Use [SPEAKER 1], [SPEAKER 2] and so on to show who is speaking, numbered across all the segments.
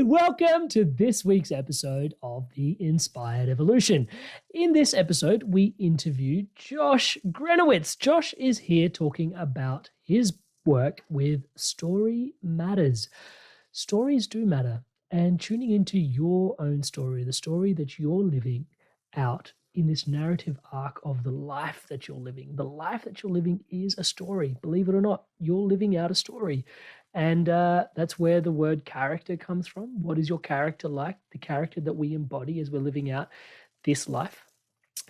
[SPEAKER 1] Welcome to this week's episode of The Inspired Evolution. In this episode, we interviewed Josh Gryniewicz. Josh is here talking about his work with Story Matters. Stories do matter, and tuning into your own story, the story that you're living out in this narrative arc of the life that you're living. The life that you're living is a story. Believe it or not, you're living out a story. And that's where the word character comes from. What is your character like? The character that we embody as we're living out this life.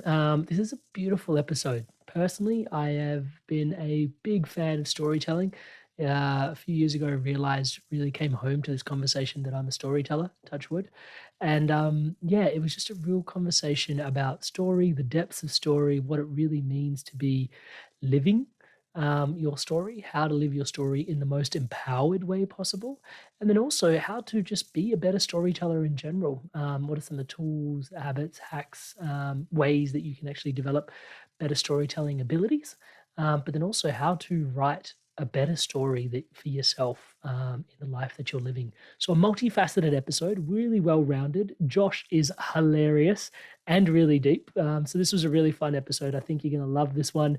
[SPEAKER 1] This is a beautiful episode. Personally, I have been a big fan of storytelling. A few years ago, I realized, really came home to this conversation that I'm a storyteller, touch wood. And it was just a real conversation about story, the depths of story, what it really means to be living your story, how to live your story in the most empowered way possible, and then also how to just be a better storyteller in general. What are some of the tools, habits, hacks, ways that you can actually develop better storytelling abilities, but then also how to write a better story for yourself in the life that you're living. So a multifaceted episode, really well-rounded. Josh is hilarious and really deep. So this was a really fun episode. I think you're going to love this one.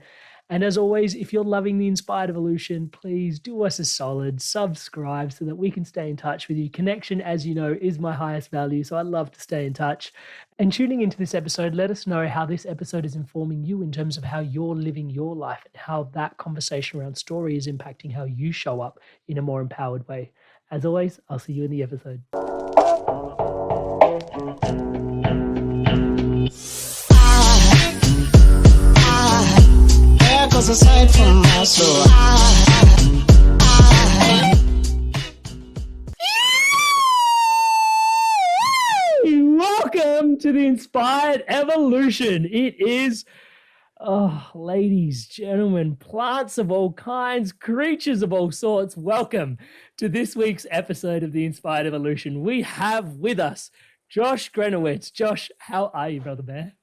[SPEAKER 1] And as always, if you're loving The Inspired Evolution, please do us a solid, subscribe so that we can stay in touch with you. Connection, as you know, is my highest value, so I love to stay in touch. And tuning into this episode, let us know how this episode is informing you in terms of how you're living your life and how that conversation around story is impacting how you show up in a more empowered way. As always, I'll see you in the episode.
[SPEAKER 2] Aside from my soul,
[SPEAKER 1] welcome to The Inspired Evolution. It is, ladies, gentlemen, plants of all kinds, creatures of all sorts. Welcome to this week's episode of The Inspired Evolution. We have with us Josh Gryniewicz. Josh, how are you, brother bear?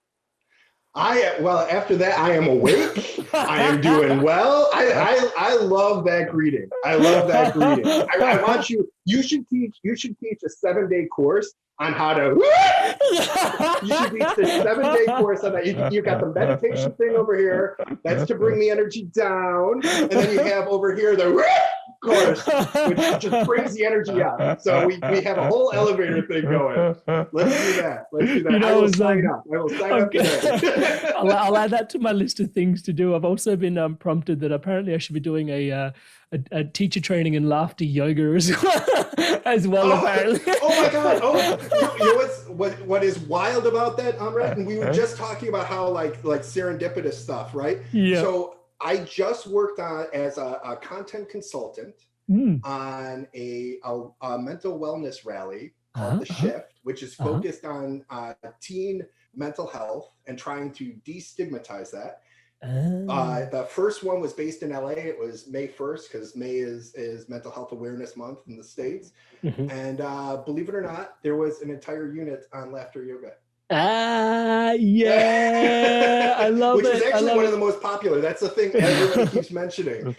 [SPEAKER 3] After that, I am awake. I am doing well. I love that greeting. I love that greeting. I want you should teach a 7-day course on how to, you should teach the 7-day course on that. You got the meditation thing over here. That's to bring the energy down. And then you have over here the course, which just brings the energy up. So we have a whole elevator thing going. Let's do that. I will sign up today.
[SPEAKER 1] I'll add that to my list of things to do. I've also been prompted that apparently I should be doing a teacher training in laughter yoga as well. Apparently.
[SPEAKER 3] Oh my God! You know what is wild about that, Amrit? And we were just talking about how like serendipitous stuff, right?
[SPEAKER 1] Yeah.
[SPEAKER 3] So I just worked on as a content consultant on a mental wellness rally called The Shift, which is focused on teen mental health and trying to destigmatize that. The first one was based in LA. It was May 1st because May is Mental Health Awareness Month in the States. And believe it or not, there was an entire unit on laughter yoga.
[SPEAKER 1] Yeah, I love
[SPEAKER 3] Which
[SPEAKER 1] it.
[SPEAKER 3] is actually one of the most popular. That's the thing everybody keeps mentioning.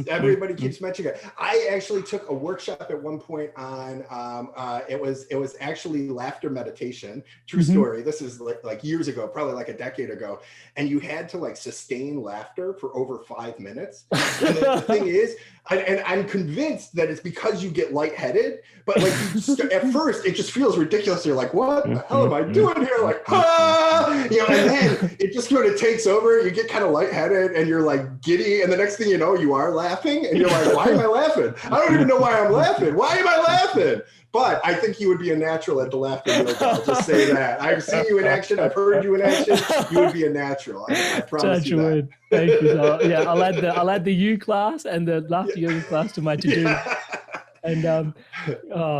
[SPEAKER 3] Everybody keeps mentioning it. I actually took a workshop at one point on it was actually laughter meditation. True story. This is like years ago, probably like a decade ago, and you had to like sustain laughter for over 5 minutes. And the thing is, and I'm convinced that it's because you get lightheaded, but like at first it just feels ridiculous. You're like, what the hell am I doing here? Like, and then it just sort of takes over. You get kind of lightheaded and you're like giddy. And the next thing you know, you are laughing and you're like, why am I laughing? I don't even know why I'm laughing. Why am I laughing? But I think you would be a natural at the laughter yoga. I'll just say that. I've seen you in action. I've heard you in action. You would be a natural. I promise you that.
[SPEAKER 1] Thank you. So, I'll add the U class and the laughter yoga class to my to-do. And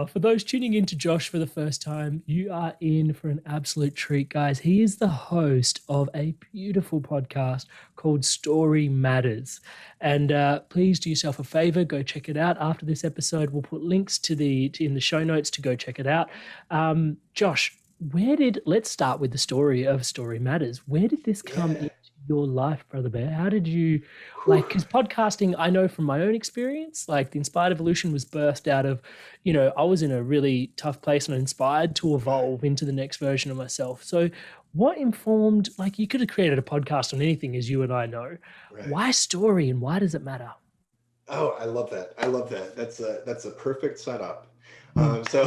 [SPEAKER 1] for those tuning in to Josh for the first time, you are in for an absolute treat, guys. He is the host of a beautiful podcast called Story Matters. And please do yourself a favor, go check it out. After this episode, we'll put links in the show notes to go check it out. Josh, let's start with the story of Story Matters. Where did this come into your life, Brother Bear? How did you, like, because podcasting, I know from my own experience, like the Inspired Evolution was birthed out of, I was in a really tough place and inspired to evolve into the next version of myself. So what informed, like you could have created a podcast on anything, as you and I know.
[SPEAKER 3] Right.
[SPEAKER 1] Why story and why does it matter?
[SPEAKER 3] Oh, I love that. I love that. That's a perfect setup. So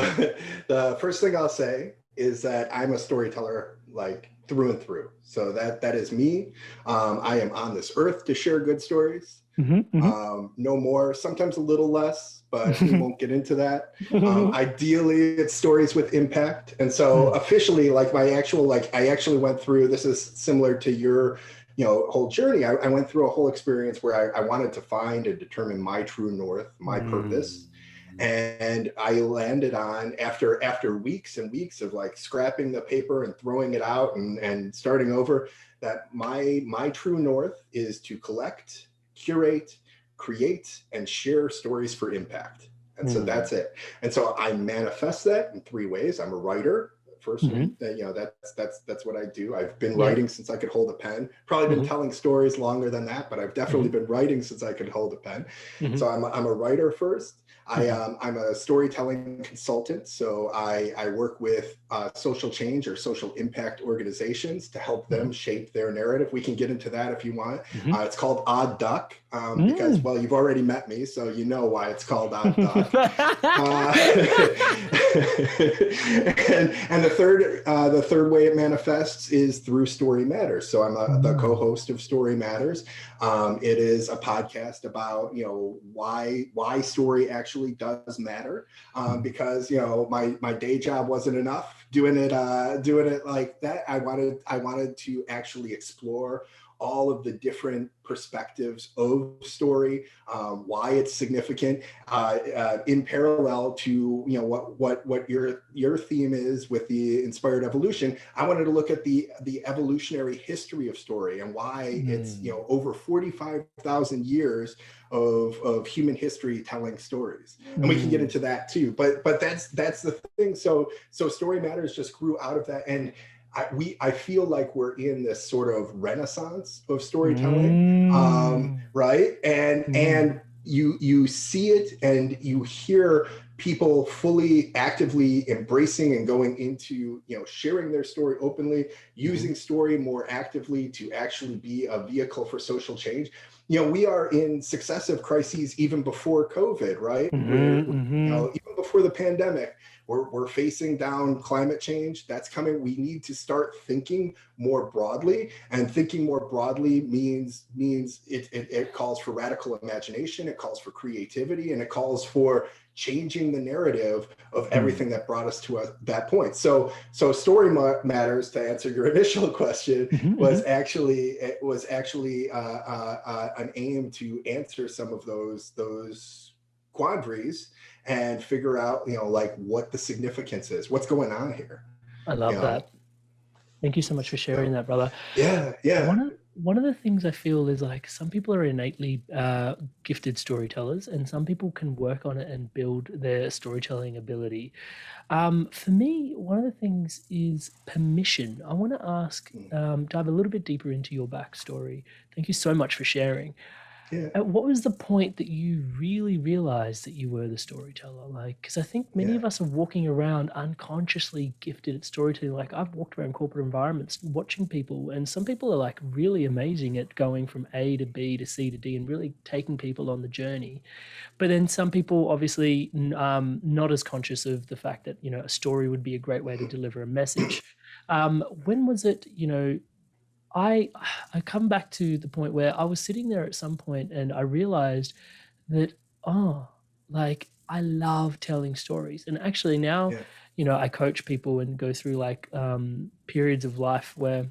[SPEAKER 3] the first thing I'll say is that I'm a storyteller, like through and through. So that is me. I am on this earth to share good stories. No more, sometimes a little less, but we won't get into that. Ideally, it's stories with impact. And so officially, like I actually went through, this is similar to your whole journey. I went through a whole experience where I wanted to find and determine my true north, my purpose. And I landed on, after weeks and weeks of like scrapping the paper and throwing it out and starting over, that my true north is to collect, curate, create, and share stories for impact. And so that's it. And so I manifest that in three ways. I'm a writer. First one, that's what I do. I've been writing since I could hold a pen. Probably been telling stories longer than that, but I've definitely been writing since I could hold a pen. So I'm a writer first. I'm a storytelling consultant. So I work with social change or social impact organizations to help them shape their narrative. We can get into that if you want. It's called Odd Duck because, well, you've already met me, so you know why it's called Odd Duck. And the third way it manifests is through Story Matters. So I'm the co-host of Story Matters. It is a podcast about why story actually does matter, because my day job wasn't enough doing it like that. I wanted to actually explore all of the different perspectives of story, why it's significant, in parallel to what your theme is with the Inspired Evolution. I wanted to look at the evolutionary history of story and why it's over 45,000 years of human history telling stories, and we can get into that too. But that's the thing. So Story Matters just grew out of that, and I feel like we're in this sort of renaissance of storytelling, right? And you see it and you hear people fully actively embracing and going into sharing their story openly, using story more actively to actually be a vehicle for social change. We are in successive crises even before COVID, right? Even before the pandemic. We're facing down climate change. That's coming. We need to start thinking more broadly, and thinking more broadly means it calls for radical imagination. It calls for creativity, and it calls for changing the narrative of everything that brought us to that point. So Story Matters, to answer your initial question, was actually an aim to answer some of those quandaries and figure out, like what the significance is, what's going on here.
[SPEAKER 1] I love that. Thank you so much for sharing that, brother.
[SPEAKER 3] Yeah.
[SPEAKER 1] One of the things I feel is like some people are innately gifted storytellers, and some people can work on it and build their storytelling ability. For me, one of the things is permission. I want to ask, dive a little bit deeper into your backstory. Thank you so much for sharing.
[SPEAKER 3] Yeah.
[SPEAKER 1] What was the point that you really realized that you were the storyteller? Like, because I think many of us are walking around unconsciously gifted at storytelling. Like, I've walked around corporate environments watching people, and some people are like really amazing at going from A to B to C to D and really taking people on the journey. But then some people obviously not as conscious of the fact that, a story would be a great way to deliver a message. When was it, I come back to the point where I was sitting there at some point and I realized that, like I love telling stories. And actually now, I coach people and go through like periods of life where,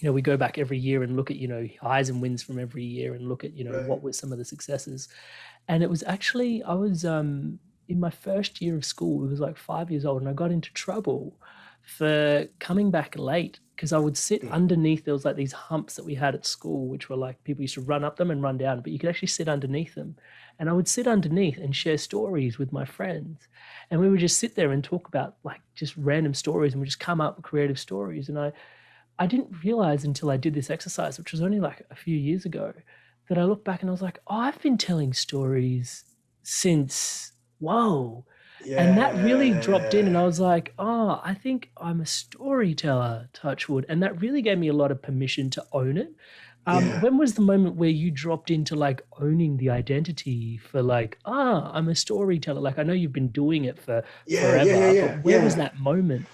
[SPEAKER 1] we go back every year and look at, highs and wins from every year and look at, what were some of the successes. And it was actually, I was in my first year of school, it was like 5 years old, and I got into trouble for coming back late because I would sit underneath. There was like these humps that we had at school, which were like people used to run up them and run down, but you could actually sit underneath them. And I would sit underneath and share stories with my friends. And we would just sit there and talk about like just random stories, and we just come up with creative stories. And I I didn't realize until I did this exercise, which was only like a few years ago, that I looked back and I was like, oh, I've been telling stories since, whoa. And that really dropped in, and I
[SPEAKER 3] Yeah.
[SPEAKER 1] was like, oh, I think I'm a storyteller, touch wood. And that really gave me a lot of permission to own it.
[SPEAKER 3] Yeah.
[SPEAKER 1] When was the moment where you dropped into like owning the identity for like, I'm a storyteller? Like, I know you've been doing it for
[SPEAKER 3] Yeah. Yeah. Yeah.
[SPEAKER 1] forever, but
[SPEAKER 3] Yeah.
[SPEAKER 1] where was
[SPEAKER 3] Yeah.
[SPEAKER 1] that moment?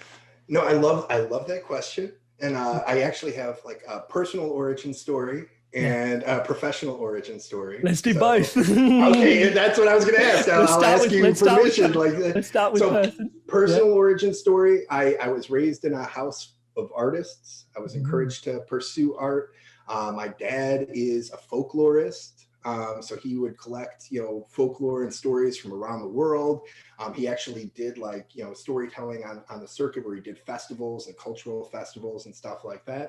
[SPEAKER 3] No, I love that question. And I actually have like a personal origin story
[SPEAKER 1] Yeah,
[SPEAKER 3] and a professional origin story.
[SPEAKER 1] let's do
[SPEAKER 3] So,
[SPEAKER 1] both.
[SPEAKER 3] okay, that's what I was going to ask. I'll ask you permission.
[SPEAKER 1] Let's start with
[SPEAKER 3] So,
[SPEAKER 1] person. Yeah.
[SPEAKER 3] personal origin story. I was raised in a house of artists. I was
[SPEAKER 1] Mm.
[SPEAKER 3] encouraged to pursue art. My dad is a folklorist. So he would collect, folklore and stories from around the world. He actually did like, storytelling on the circuit where he did festivals and cultural festivals and stuff like that.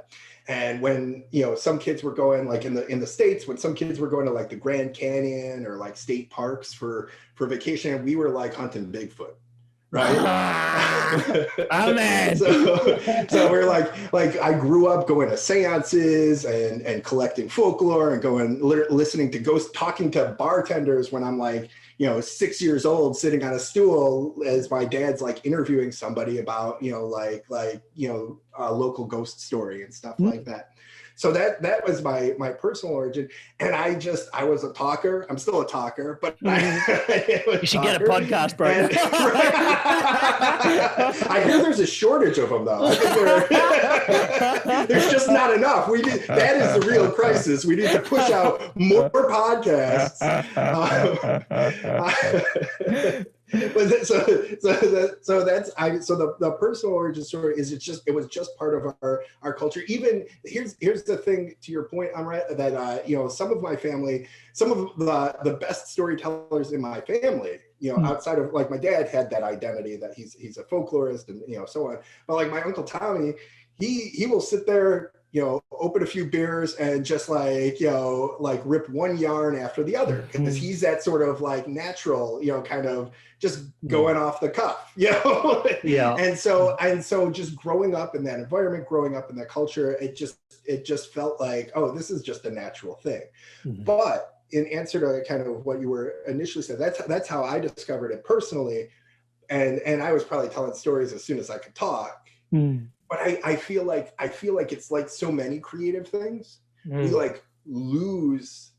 [SPEAKER 3] And when, some kids were going like in the States, when some kids were going to like the Grand Canyon or like state parks for vacation, we were like hunting Bigfoot. Right.
[SPEAKER 1] Oh man.
[SPEAKER 3] So we're like I grew up going to seances and collecting folklore and going listening to ghosts, talking to bartenders when I'm like 6 years old, sitting on a stool as my dad's like interviewing somebody about a local ghost story and stuff like that. So that was my personal origin. And I was a talker. I'm still a talker, but
[SPEAKER 1] you should get a podcast, bro.
[SPEAKER 3] I hear there's a shortage of them, though. I think there's just not enough. That is the real crisis. We need to push out more podcasts. So the personal origin story is it was just part of our culture. Even here's the thing, to your point, Amrit, that some of my family, some of the best storytellers in my family, outside of like my dad had that identity that he's a folklorist and so on, but like my Uncle Tommy, he will sit there, open a few beers and just like rip one yarn after the other, because he's that sort of like natural, kind of just going off the cuff,
[SPEAKER 1] Yeah.
[SPEAKER 3] And so just growing up in that environment, growing up in that culture, it just felt like, oh, this is just a natural thing. But in answer to kind of what you were initially said, that's how I discovered it personally. And I was probably telling stories as soon as I could talk. But I feel like it's like so many creative things. We like lose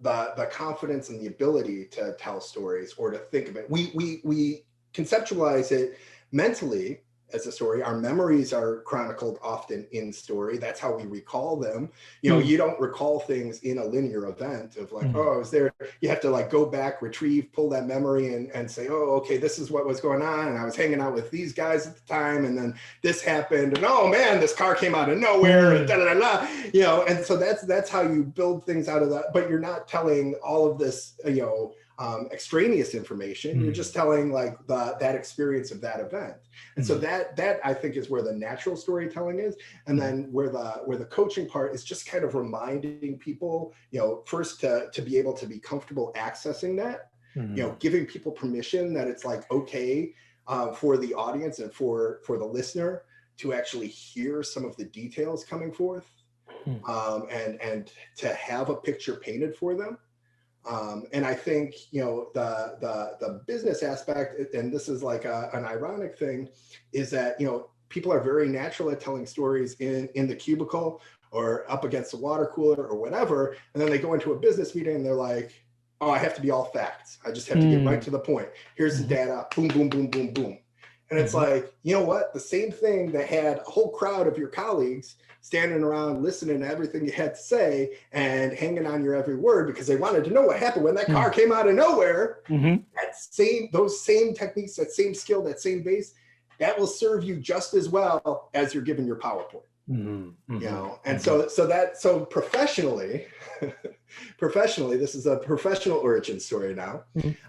[SPEAKER 3] the confidence and the ability to tell stories or to think of it. We conceptualize it mentally as a story. Our memories are chronicled often in story. That's how we recall them. You don't recall things in a linear event of like, oh, I was there. You have to like go back, retrieve, pull that memory and say, oh, okay, this is what was going on. And I was hanging out with these guys at the time. And then this happened. And oh man, this car came out of nowhere. And and so that's how you build things out of that. But you're not telling all of this, extraneous information. You're just telling like that experience of that event. And so that I think is where the natural storytelling is. And then where the coaching part is just kind of reminding people, first to be able to be comfortable accessing that, giving people permission that it's like, okay, for the audience and for the listener to actually hear some of the details coming forth, and to have a picture painted for them. And I think, the business aspect, and this is like an ironic thing, is that, people are very natural at telling stories in the cubicle or up against the water cooler or whatever. And then they go into a business meeting and they're like, oh, I have to be all facts. I just have to get right to the point. Here's the data, boom, boom, boom, boom, boom. And it's like, you know what? The same thing that had a whole crowd of your colleagues standing around listening to everything you had to say and hanging on your every word because they wanted to know what happened when that car came out of nowhere. Those same techniques, that same skill, that same base, that will serve you just as well as you're giving your PowerPoint. And so professionally, this is a professional origin story now.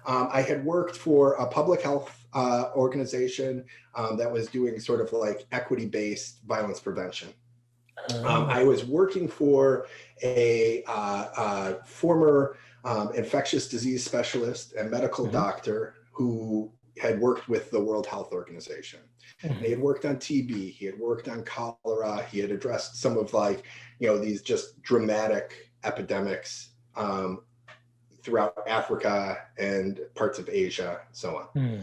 [SPEAKER 3] I had worked for a public health organization that was doing sort of like equity-based violence prevention. I was working for a former infectious disease specialist and medical doctor who had worked with the World Health Organization.
[SPEAKER 1] Mm-hmm.
[SPEAKER 3] And he had worked on TB, he had worked on cholera, he had addressed some of like, these just dramatic epidemics throughout Africa and parts of Asia, so on.
[SPEAKER 1] Mm.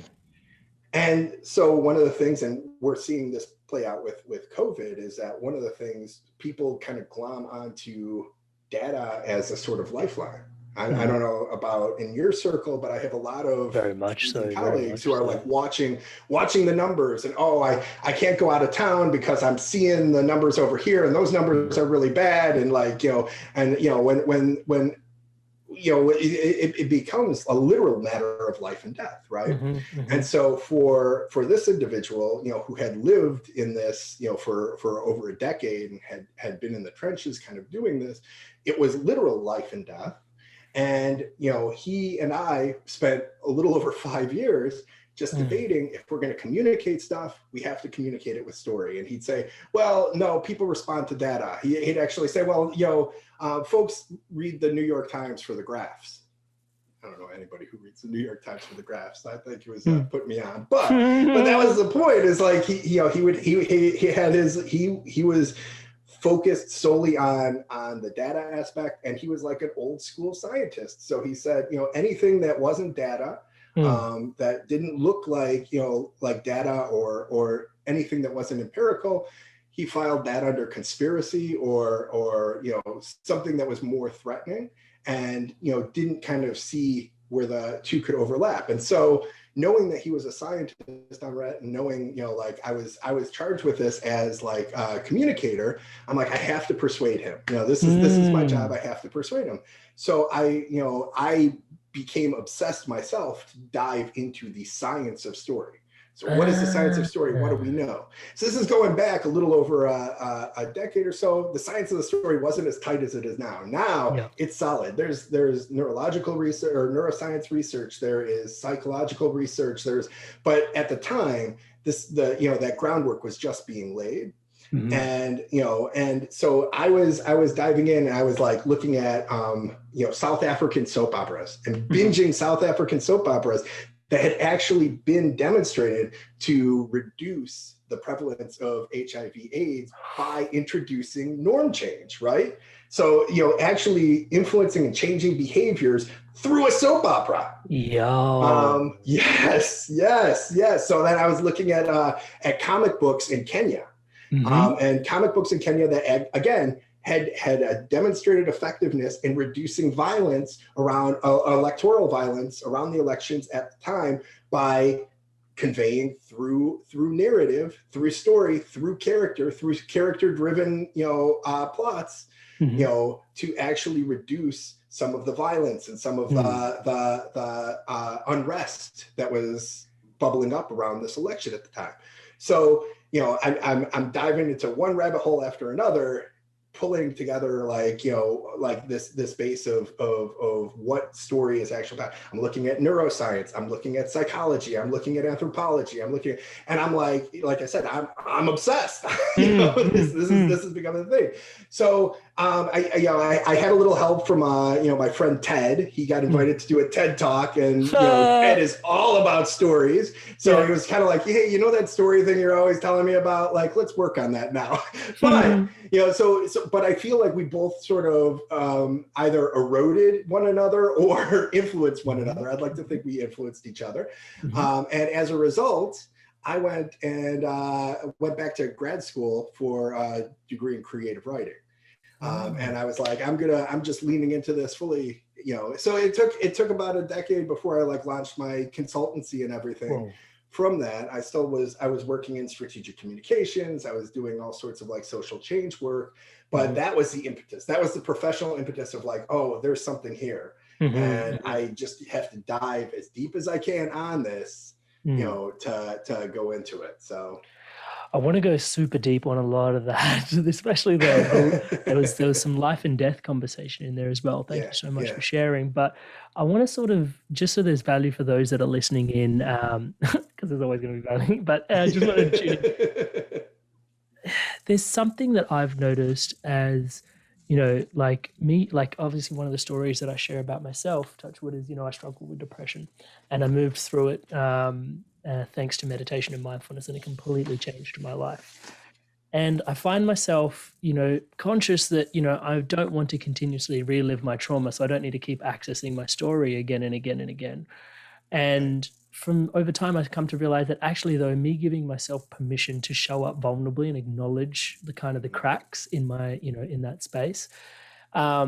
[SPEAKER 3] And so one of the things, and we're seeing this play out with COVID, is that one of the things people kind of glom onto data as a sort of lifeline. I don't know about in your circle, but I have a lot of
[SPEAKER 1] very much so
[SPEAKER 3] colleagues who are like watching the numbers, and I can't go out of town because I'm seeing the numbers over here, and those numbers are really bad, and like when it becomes a literal matter of life and death, right?
[SPEAKER 1] Mm-hmm, mm-hmm.
[SPEAKER 3] And so for this individual, who had lived in this, for over a decade and had been in the trenches kind of doing this, it was literal life and death. And, he and I spent a little over 5 years just debating, if we're going to communicate stuff, we have to communicate it with story. And he'd say, well, no, people respond to data. He'd actually say, well, folks read the New York Times for the graphs. I don't know anybody who reads the New York Times for the graphs. I think he was putting me on, but that was the point. Is like he was focused solely on the data aspect, and he was like an old school scientist. So he said, anything that wasn't data, that didn't look like like data or anything that wasn't empirical, he filed that under conspiracy or something that was more threatening, and didn't kind of see where the two could overlap. And so knowing that he was a scientist, Amrit, and knowing like I was charged with this as like a communicator, I'm like, I have to persuade him. This is my job. I have to persuade him. So I became obsessed myself to dive into the science of story. So what is the science of story? What do we know? So this is going back a little over a decade or so. The science of the story wasn't as tight as it is now. Now it's solid. There's neurological research or neuroscience research. There is psychological research. But at the time, that groundwork was just being laid. Mm-hmm. And so I was diving in, and I was like looking at South African soap operas and binging South African soap operas that had actually been demonstrated to reduce the prevalence of HIV/AIDS by introducing norm change, right? So, actually influencing and changing behaviors through a soap opera. Yes. So then I was looking at comic books in Kenya. Mm-hmm. And comic books in Kenya that, again, had a demonstrated effectiveness in reducing violence around electoral violence around the elections at the time by conveying through narrative, through story, through character-driven plots, to actually reduce some of the violence and some of the unrest that was bubbling up around this election at the time. So I'm diving into one rabbit hole after another, pulling together like this base of what story is actually about. I'm looking at neuroscience, I'm looking at psychology, I'm looking at anthropology, and I'm like I said, I'm obsessed. This is becoming a thing. So I had a little help from my friend Ted. He got invited to do a TED talk, and Ted is all about stories. So he was kind of like, hey, that story thing you're always telling me about, like, let's work on that now. But but I feel like we both sort of either eroded one another or influenced one another. I'd like to think we influenced each other. And as a result, I went back to grad school for a degree in creative writing. And I was like, I'm just leaning into this fully, So it took about a decade before I launched my consultancy and everything. Whoa. From that, I was working in strategic communications. I was doing all sorts of social change work, but that was the impetus. That was the professional impetus of there's something here. And I just have to dive as deep as I can on this, to go into it. So
[SPEAKER 1] I want to go super deep on a lot of that, especially there was some life and death conversation in there as well. Thank you so much for sharing. But I want to sort of, just so there's value for those that are listening in, because there's always going to be value, but I just want to tune in. There's something that I've noticed as, obviously one of the stories that I share about myself, touch wood, is, I struggle with depression, and I moved through it, thanks to meditation and mindfulness, and it completely changed my life. And I find myself, conscious that, I don't want to continuously relive my trauma. So I don't need to keep accessing my story again and again and again. And from over time, I've come to realize that actually, though, me giving myself permission to show up vulnerably and acknowledge the kind of the cracks in my, in that space, or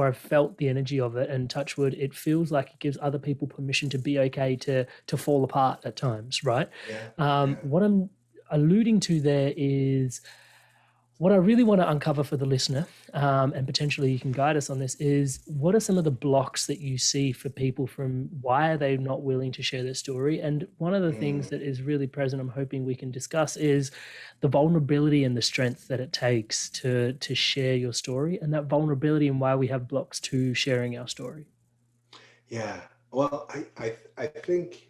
[SPEAKER 1] I've felt the energy of it, and touch wood, it feels like it gives other people permission to be okay to fall apart at times, right? What I'm alluding to there is what I really want to uncover for the listener, and potentially you can guide us on this, is what are some of the blocks that you see for people from why are they not willing to share their story? And one of the things that is really present, I'm hoping we can discuss, is the vulnerability and the strength that it takes to share your story, and that vulnerability and why we have blocks to sharing our story.
[SPEAKER 3] Yeah. Well, I think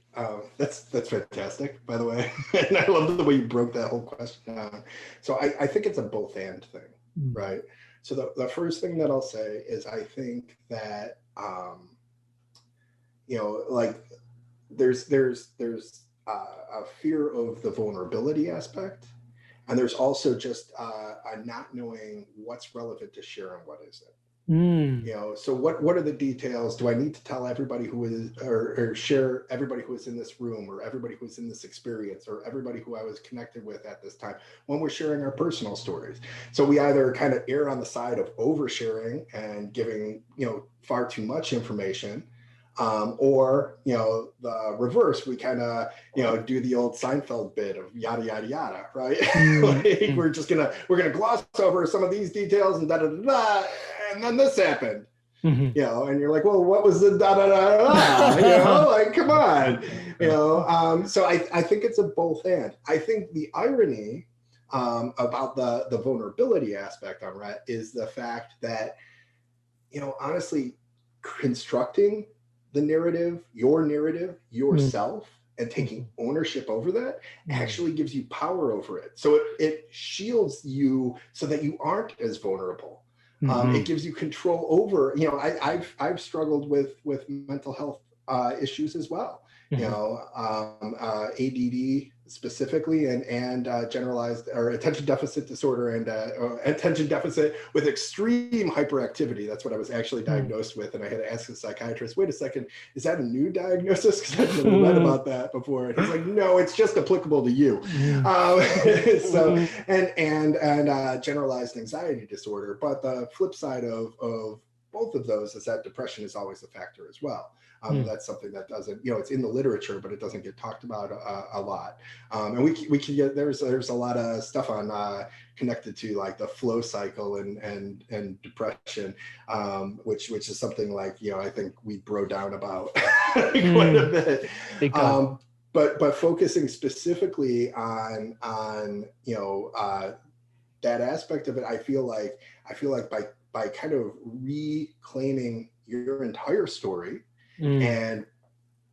[SPEAKER 3] that's fantastic, by the way. And I love the way you broke that whole question down. So I think it's a both and thing, right? So the first thing that I'll say is I think that, like there's a fear of the vulnerability aspect. And there's also just a not knowing what's relevant to share and what isn't. So what are the details? Do I need to tell everybody who is, or share everybody who is in this room, or everybody who's in this experience, or everybody who I was connected with at this time, when we're sharing our personal stories? So we either kind of err on the side of oversharing and giving, far too much information, or, the reverse, we kind of, do the old Seinfeld bit of yada, yada, yada, right? Like we're going to gloss over some of these details and da, da, da, da, and then this happened, and you're like, well, what was the da, da, da, da, da? Like, come on, so I think it's a both and. I think the irony about the vulnerability aspect on Rhett is the fact that, honestly, constructing the narrative, yourself, and taking ownership over that actually gives you power over it. So it shields you so that you aren't as vulnerable. It gives you control over, I've struggled with mental health issues as well. ADD specifically, and generalized or attention deficit disorder, and attention deficit with extreme hyperactivity. That's what I was actually diagnosed with. And I had to ask the psychiatrist, wait a second, is that a new diagnosis? Because I've never read about that before. And he's like, no, it's just applicable to you. So, and generalized anxiety disorder. But the flip side of both of those is that depression is always a factor as well. That's something that doesn't, it's in the literature, but it doesn't get talked about a lot. And we can get, there's a lot of stuff on connected to like the flow cycle and depression, which is something like, I think we bro down about quite a bit. But focusing specifically on that aspect of it, I feel like by kind of reclaiming your entire story and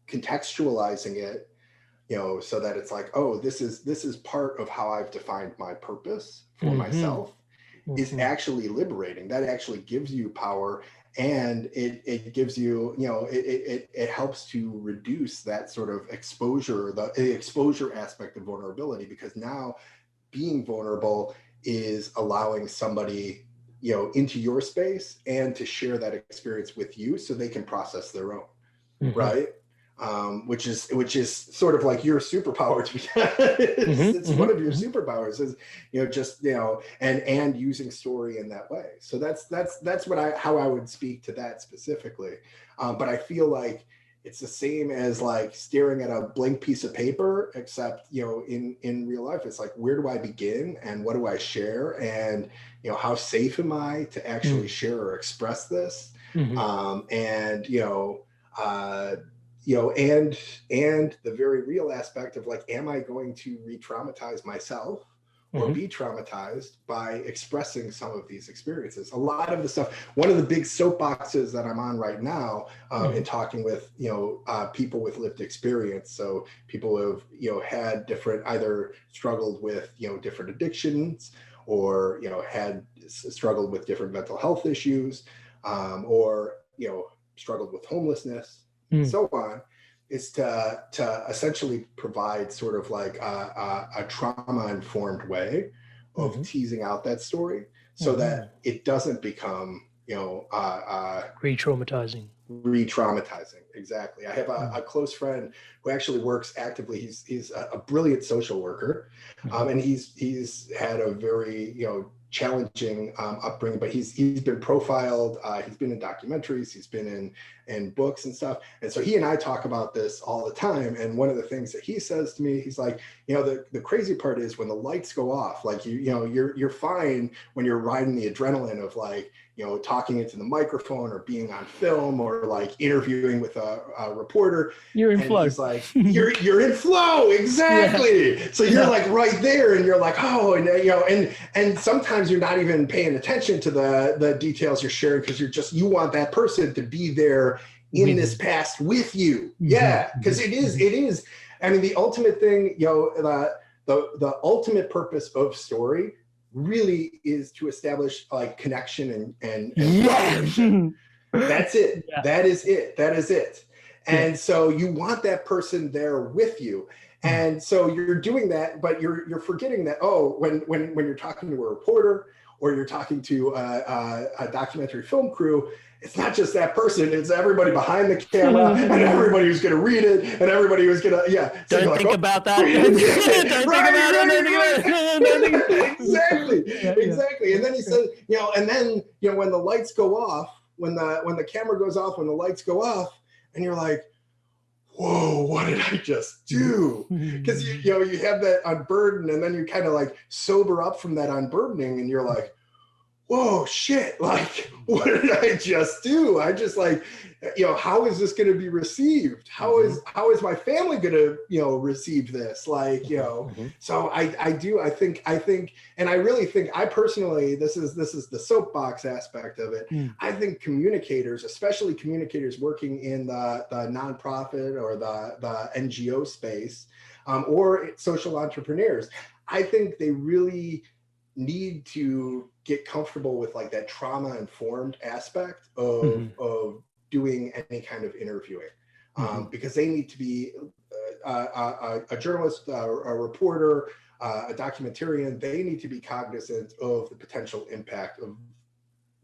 [SPEAKER 3] contextualizing it, so that it's like, oh, this is part of how I've defined my purpose for myself, is actually liberating. That actually gives you power, and it gives you, it helps to reduce that sort of exposure, the exposure aspect of vulnerability, because now being vulnerable is allowing somebody into your space and to share that experience with you so they can process their own, right? Which is sort of like your superpower. It's one of your superpowers is, and using story in that way. So that's how I would speak to that specifically. But I feel like it's the same as like staring at a blank piece of paper, except, in real life, it's like, where do I begin and what do I share? And, how safe am I to actually share or express this? And the very real aspect of like, am I going to re-traumatize myself or be traumatized by expressing some of these experiences? A lot of the stuff, one of the big soapboxes that I'm on right now, in talking with, people with lived experience. So people who have, had different, either struggled with, different addictions, or, had struggled with different mental health issues, or, struggled with homelessness, and so on, is to essentially provide sort of like a trauma-informed way of teasing out that story so that it doesn't become,
[SPEAKER 1] re-traumatizing.
[SPEAKER 3] Exactly. I have a close friend who actually works actively. He's a brilliant social worker, and he's had a very challenging upbringing, but he's been profiled. He's been in documentaries. He's been in books and stuff. And so he and I talk about this all the time. And one of the things that he says to me, he's like, the crazy part is when the lights go off, like you're fine when you're riding the adrenaline of like talking into the microphone or being on film or like interviewing with a reporter.
[SPEAKER 1] You're in flow.
[SPEAKER 3] He's like, you're in flow, exactly. Yeah. So you're like right there, and you're like, oh, and sometimes you're not even paying attention to the details you're sharing because you want that person to be there in this past with you. Yeah, because it is. I mean, the ultimate thing, the ultimate purpose of story really is to establish like connection and that's it. Yeah. That is it. And so you want that person there with you. And so you're doing that, but you're forgetting that, when you're talking to a reporter or you're talking to a documentary film crew, it's not just that person, it's everybody behind the camera and everybody who's going to read it and everybody who's going to, So
[SPEAKER 1] don't think about that. Don't think about it.
[SPEAKER 3] Exactly. And then he said, when the lights go off, when the camera goes off, when the lights go off, and you're like, whoa, what did I just do? Because you have that unburden, and then you kind of like sober up from that unburdening, and you're like, whoa, shit, like, what did I just do? I just like, how is this going to be received? How is my family going to, receive this? Like, so I think, and I really think, I personally, this is the soapbox aspect of it. I think communicators, especially communicators working in the nonprofit or the NGO space, or social entrepreneurs, I think they really need to get comfortable with like that trauma-informed aspect of doing any kind of interviewing, because they need to be a journalist, a reporter, a documentarian. They need to be cognizant of the potential impact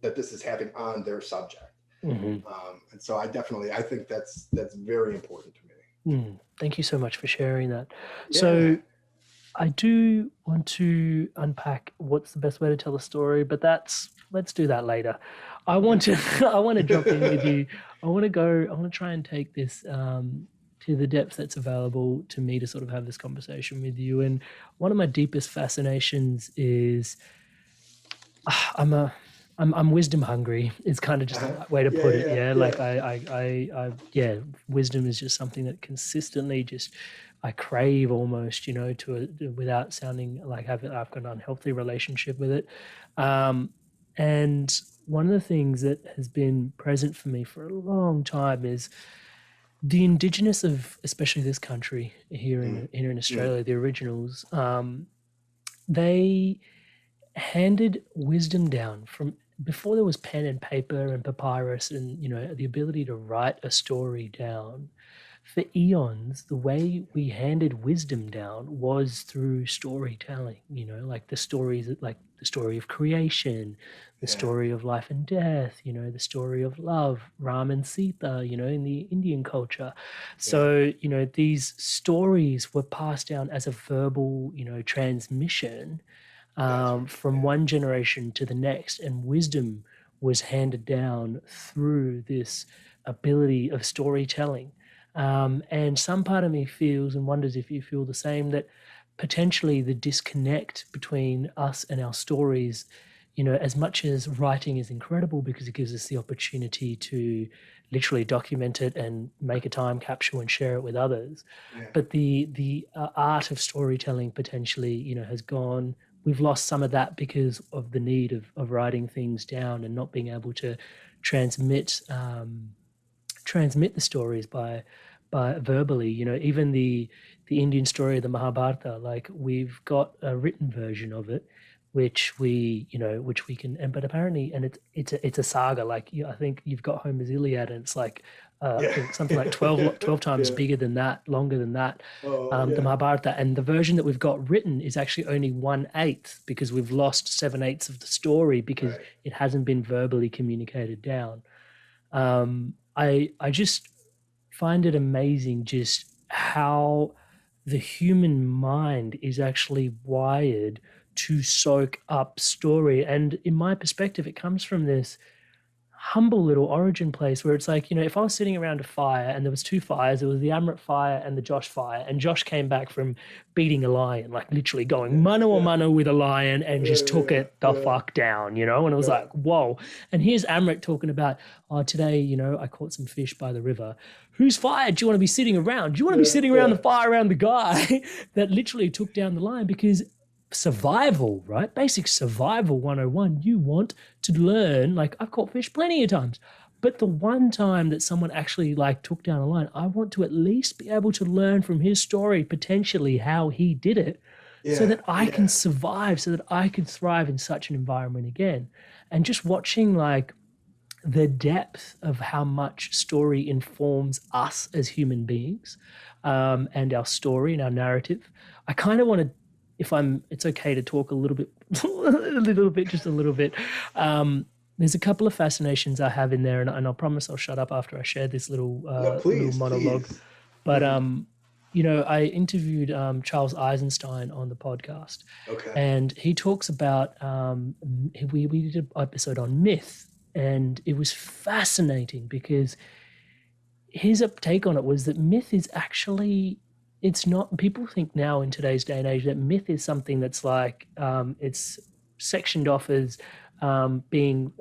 [SPEAKER 3] that this is having on their subject. And so I think that's very important to me.
[SPEAKER 1] Thank you so much for sharing that. Yeah. So I do want to unpack what's the best way to tell a story, but let's do that later. I want to jump in with you. I want to try and take this to the depth that's available to me to sort of have this conversation with you. And one of my deepest fascinations is I'm wisdom hungry. It's kind of just a way to put it. Yeah. Like I wisdom is just something that consistently I crave almost, without sounding like I've got an unhealthy relationship with it. And one of the things that has been present for me for a long time is the indigenous of, especially this country here in Australia, the originals, they handed wisdom down from before there was pen and paper and papyrus and, the ability to write a story down. For eons, the way we handed wisdom down was through storytelling, like the stories, like the story of creation, the story of life and death, the story of love, Ram and Sita, in the Indian culture. So, these stories were passed down as a verbal, transmission from one generation to the next, and wisdom was handed down through this ability of storytelling. And some part of me feels and wonders if you feel the same, that potentially the disconnect between us and our stories, as much as writing is incredible because it gives us the opportunity to literally document it and make a time capsule and share it with others. But the art of storytelling potentially, has gone. We've lost some of that because of the need of writing things down and not being able to transmit the stories by verbally. Even the Indian story of the Mahabharata, like we've got a written version of it, which we can, but apparently, and it's a saga. Like I think you've got Homer's Iliad, and it's like I think something like 12 times bigger than that, longer than that, the Mahabharata. And the version that we've got written is actually only 1/8 because we've lost 7/8 of the story because it hasn't been verbally communicated down. I just find it amazing just how the human mind is actually wired to soak up story. And in my perspective, it comes from this humble little origin place where it's like, if I was sitting around a fire and there was two fires, there was the Amrit fire and the Josh fire, and Josh came back from beating a lion, like literally going mano a mano with a lion and just took it the fuck down, and it was like, whoa. And here's Amrit talking about, today, I caught some fish by the river. Whose fire do you want to be sitting around? Do you want to be sitting around the fire around the guy that literally took down the lion? Because survival, right? Basic survival 101. You want to learn, like I've caught fish plenty of times, but the one time that someone actually like took down a lion, I want to at least be able to learn from his story, potentially how he did it, so that I can survive, so that I could thrive in such an environment again. And just watching like the depth of how much story informs us as human beings, and our story and our narrative. I kind of want to, it's okay to talk a little bit, just a little bit. There's a couple of fascinations I have in there, and I'll promise I'll shut up after I share this little monologue. Please. But I interviewed Charles Eisenstein on the podcast, and he talks about we did an episode on myth, and it was fascinating because his take on it was that myth is actually. It's not, people think now in today's day and age that myth is something that's like, it's sectioned off as being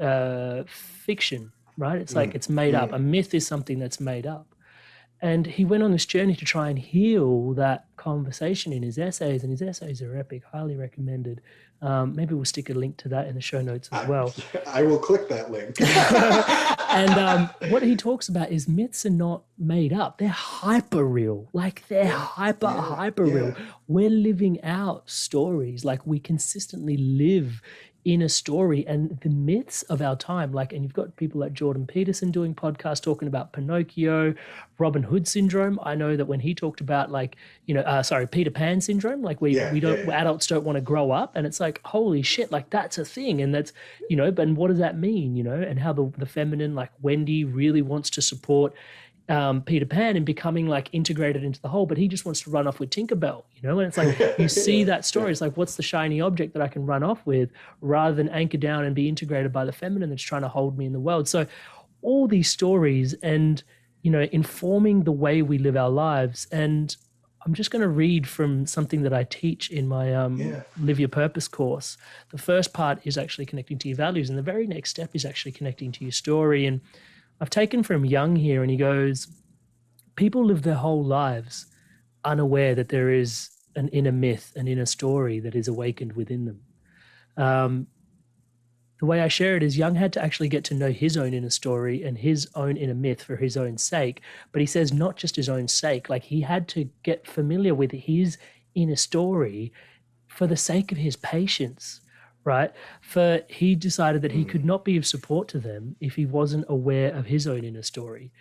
[SPEAKER 1] fiction, right? It's like it's made up. A myth is something that's made up. And he went on this journey to try and heal that conversation in his essays, and his essays are epic, highly recommended. Maybe we'll stick a link to that in the show notes as well.
[SPEAKER 3] I will click that link.
[SPEAKER 1] And what he talks about is myths are not made up. They're hyper real. Like they're hyper real. We're living out stories. Like we consistently live in a story, and the myths of our time, like, and you've got people like Jordan Peterson doing podcasts talking about Pinocchio, Robin Hood syndrome. I know that when he talked about like, Peter Pan syndrome, like adults don't want to grow up, and it's like, holy shit, like that's a thing. And that's, but what does that mean, and how the feminine, like Wendy really wants to support Peter Pan and becoming like integrated into the whole, but he just wants to run off with Tinkerbell, and it's like you see that story. It's like, what's the shiny object that I can run off with rather than anchor down and be integrated by the feminine that's trying to hold me in the world. So all these stories and informing the way we live our lives. And I'm just going to read from something that I teach in my Live Your Purpose course. The first part is actually connecting to your values, and the very next step is actually connecting to your story. And I've taken from Jung here, and he goes, people live their whole lives unaware that there is an inner myth, an inner story that is awakened within them. The way I share it is Jung had to actually get to know his own inner story and his own inner myth for his own sake. But he says not just his own sake, like he had to get familiar with his inner story for the sake of his patients. Right? For he decided that he could not be of support to them if he wasn't aware of his own inner story.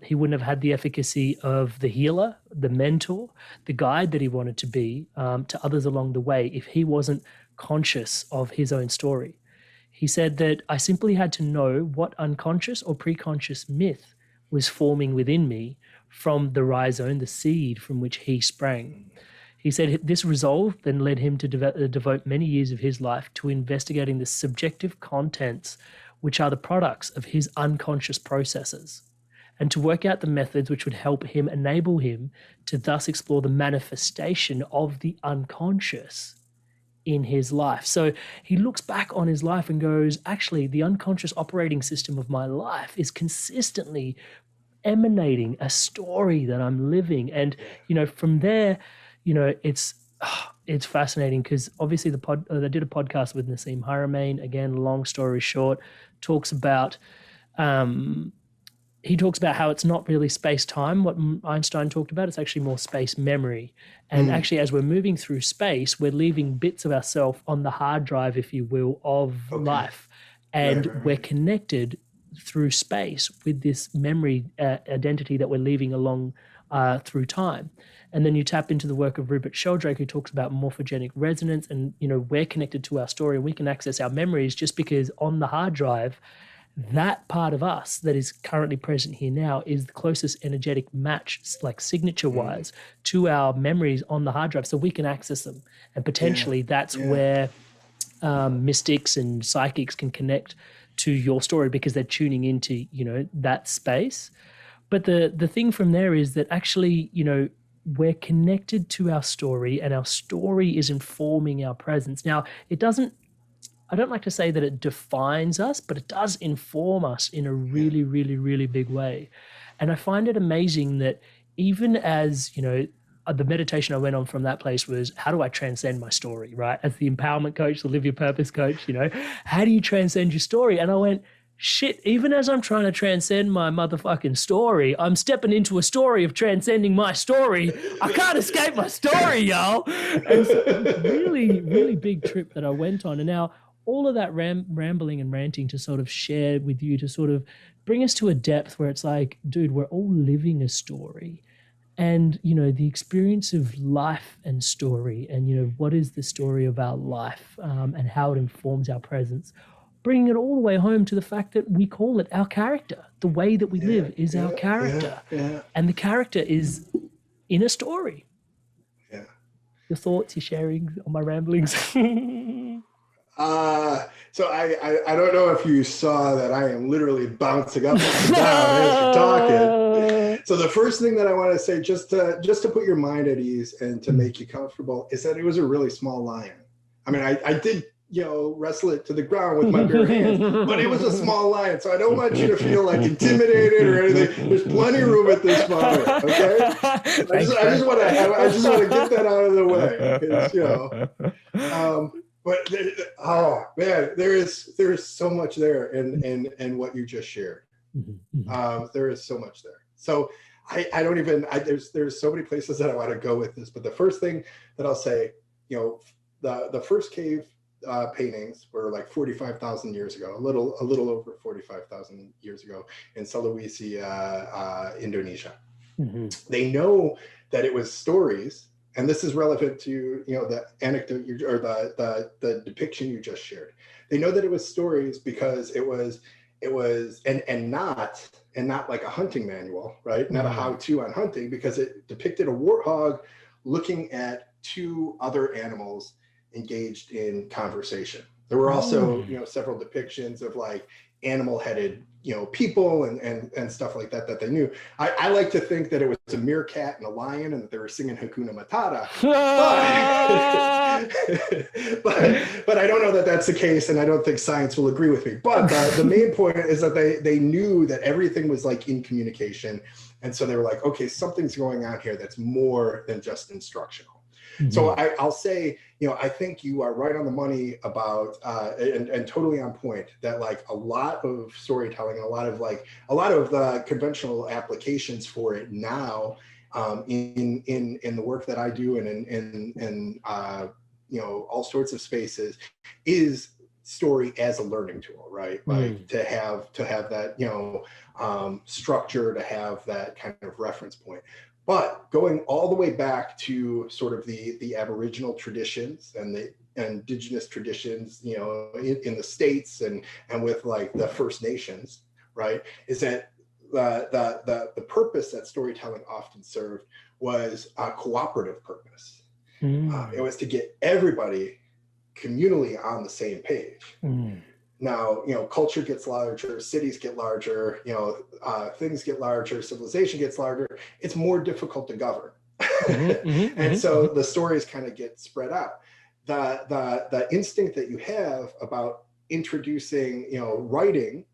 [SPEAKER 1] He wouldn't have had the efficacy of the healer, the mentor, the guide that he wanted to be to others along the way if he wasn't conscious of his own story. He said that I simply had to know what unconscious or preconscious myth was forming within me from the rhizome, the seed from which he sprang. He said this resolve then led him to devote many years of his life to investigating the subjective contents which are the products of his unconscious processes, and to work out the methods which would enable him to thus explore the manifestation of the unconscious in his life. So he looks back on his life and goes, actually, the unconscious operating system of my life is consistently emanating a story that I'm living. And, from there, it's fascinating because obviously they did a podcast with Nassim Haramein. Again, long story short, talks about he talks about how it's not really space-time, what Einstein talked about. It's actually more space memory. And actually, as we're moving through space, we're leaving bits of ourselves on the hard drive, if you will, of life. And we're connected through space with this memory identity that we're leaving along through time. And then you tap into the work of Rupert Sheldrake, who talks about morphogenic resonance, and we're connected to our story and we can access our memories just because on the hard drive, that part of us that is currently present here now is the closest energetic match, like signature wise, to our memories on the hard drive, so we can access them. And potentially that's where mystics and psychics can connect to your story because they're tuning into that space. But the thing from there is that actually we're connected to our story, and our story is informing our presence. Now, I don't like to say that it defines us, but it does inform us in a really, really, really big way. And I find it amazing that even as, the meditation I went on from that place was, how do I transcend my story, right? As the empowerment coach, the live your purpose coach, how do you transcend your story? And I went, shit, even as I'm trying to transcend my motherfucking story, I'm stepping into a story of transcending my story. I can't escape my story, y'all. And so it was really, really big trip that I went on. And now all of that rambling and ranting to sort of share with you, to sort of bring us to a depth where it's like, dude, we're all living a story. And, the experience of life and story, and, what is the story of our life, and how it informs our presence, bringing it all the way home to the fact that we call it our character. The way that we live is our character. And the character is in a story.
[SPEAKER 3] Yeah.
[SPEAKER 1] Your thoughts, your sharing on my ramblings?
[SPEAKER 3] So I don't know if you saw that I am literally bouncing up and down as you're talking. So the first thing that I want to say, just to put your mind at ease and to make you comfortable, is that it was a really small lion. I mean, I did, wrestle it to the ground with my bare hands, but it was a small lion. So I don't want you to feel like intimidated or anything. There's plenty of room at this moment. Okay. I just want to get that out of the way. But man, there is so much there in what you just shared. There is so much there. So there's so many places that I want to go with this. But the first thing that I'll say, the first cave paintings were like 45,000 years ago, a little over 45,000 years ago in Sulawesi, Indonesia. They know that it was stories. And this is relevant to the anecdote or the depiction you just shared. They know that it was stories because it was and not like a hunting manual, right? Not a how-to on hunting, because it depicted a warthog looking at two other animals engaged in conversation. There were also several depictions of like animal-headed people and stuff like that they knew. I like to think that it was a meerkat and a lion and that they were singing Hakuna Matata. but I don't know that that's the case, and I don't think science will agree with me. But the main point is that they knew that everything was like in communication. And so they were like, okay, something's going on here that's more than just instructional. So I'll say, I think you are right on the money about, and totally on point, that like a lot of storytelling, a lot of the conventional applications for it now, in the work that I do and in all sorts of spaces, is story as a learning tool, right? Like to have that, structure, to have that kind of reference point. But going all the way back to sort of the Aboriginal traditions and the indigenous traditions, in the States and with like the First Nations, right, is that the purpose that storytelling often served was a cooperative purpose. It was to get everybody communally on the same page. Now, culture gets larger, cities get larger, things get larger, civilization gets larger. It's more difficult to govern. And so the stories kind of get spread out. The instinct that you have about introducing, writing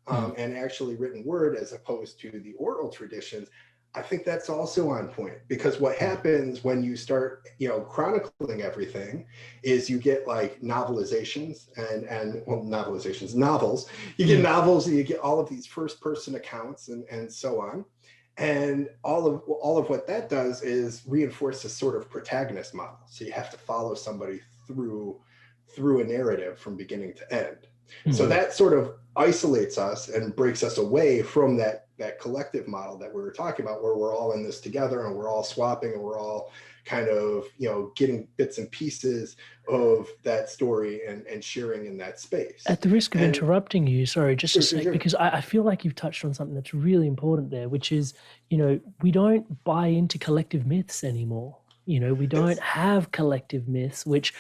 [SPEAKER 3] and actually written word as opposed to the oral traditions, I think that's also on point, because what happens when you start, chronicling everything is you get like novelizations novels. You get novels and you get all of these first person accounts and so on. And all of what that does is reinforce a sort of protagonist model. So you have to follow somebody through a narrative from beginning to end. So that sort of isolates us and breaks us away from that collective model that we were talking about, where we're all in this together and we're all swapping and we're all kind of, getting bits and pieces of that story and sharing in that space.
[SPEAKER 1] At the risk of interrupting you, sorry, just a sec, because I feel like you've touched on something that's really important there, which is, we don't buy into collective myths anymore. We don't have collective myths, which,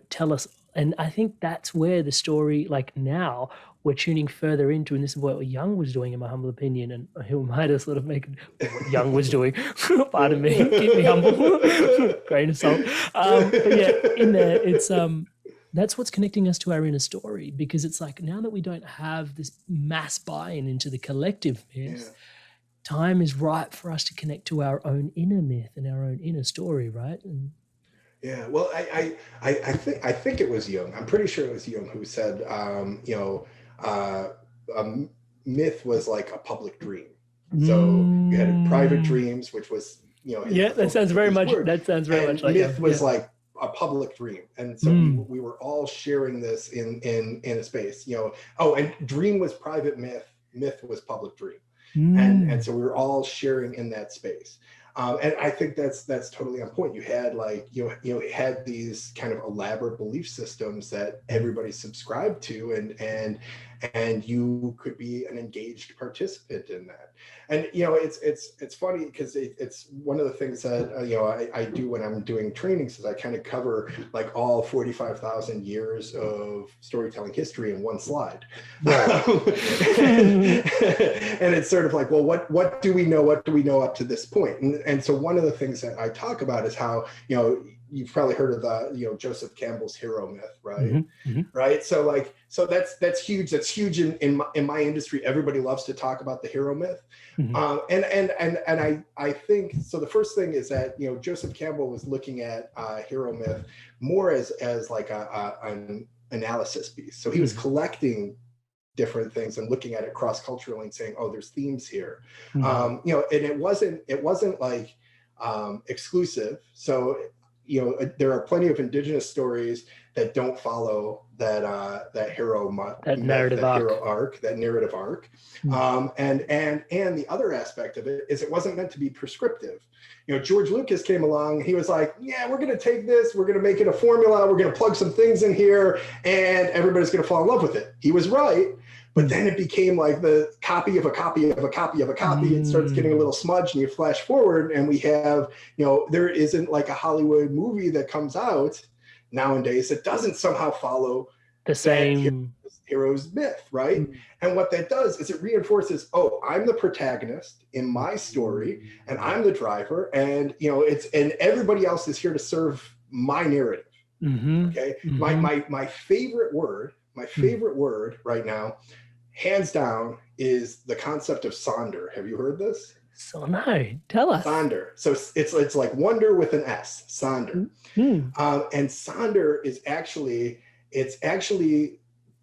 [SPEAKER 1] tell us. And I think that's where the story, like now, we're tuning further into, and this is what Young was doing, in my humble opinion, and who am I to sort of make what Young was doing? Pardon me, keep me humble, grain of salt. But yeah, in there, it's that's what's connecting us to our inner story, because it's like, now that we don't have this mass buy-in into the collective myth, time is right for us to connect to our own inner myth and our own inner story, right? And
[SPEAKER 3] yeah, well, I think it was Jung. I'm pretty sure it was Jung who said, a myth was like a public dream. So you had private dreams, which was,
[SPEAKER 1] that sounds very much like
[SPEAKER 3] myth was like a public dream. And so we were all sharing this in a space, and dream was private myth was public dream. And so we were all sharing in that space. And I think that's totally on point. You had had these kind of elaborate belief systems that everybody subscribed to, and you could be an engaged participant in that. And it's funny because it's one of the things that I do when I'm doing trainings is I kind of cover like all 45,000 years of storytelling history in one slide. Right. And it's sort of like, well, what do we know? What do we know up to this point? And so one of the things that I talk about is how, you've probably heard of the, Joseph Campbell's hero myth, right? Right. So that's huge. That's huge in my industry. Everybody loves to talk about the hero myth. And I think, so the first thing is that, Joseph Campbell was looking at hero myth more as like an analysis piece. So he was collecting different things and looking at it cross-culturally and saying, oh, there's themes here. And it wasn't like exclusive. So, there are plenty of indigenous stories that don't follow that narrative arc. And the other aspect of it is it wasn't meant to be prescriptive. George Lucas came along, he was like, yeah, we're going to take this, we're going to make it a formula, we're going to plug some things in here, and everybody's going to fall in love with it. He was right. But then it became like the copy of a copy of a copy of a copy. It starts getting a little smudged, and you flash forward and we have, there isn't like a Hollywood movie that comes out nowadays that doesn't somehow follow
[SPEAKER 1] the same
[SPEAKER 3] hero's myth, right? And what that does is it reinforces, oh, I'm the protagonist in my story and I'm the driver, and and everybody else is here to serve my narrative. Okay. My favorite word right now, hands down, is the concept of Sonder. Have you heard this?
[SPEAKER 1] So no, tell us.
[SPEAKER 3] Sonder. So it's like wonder with an S, Sonder. And Sonder is actually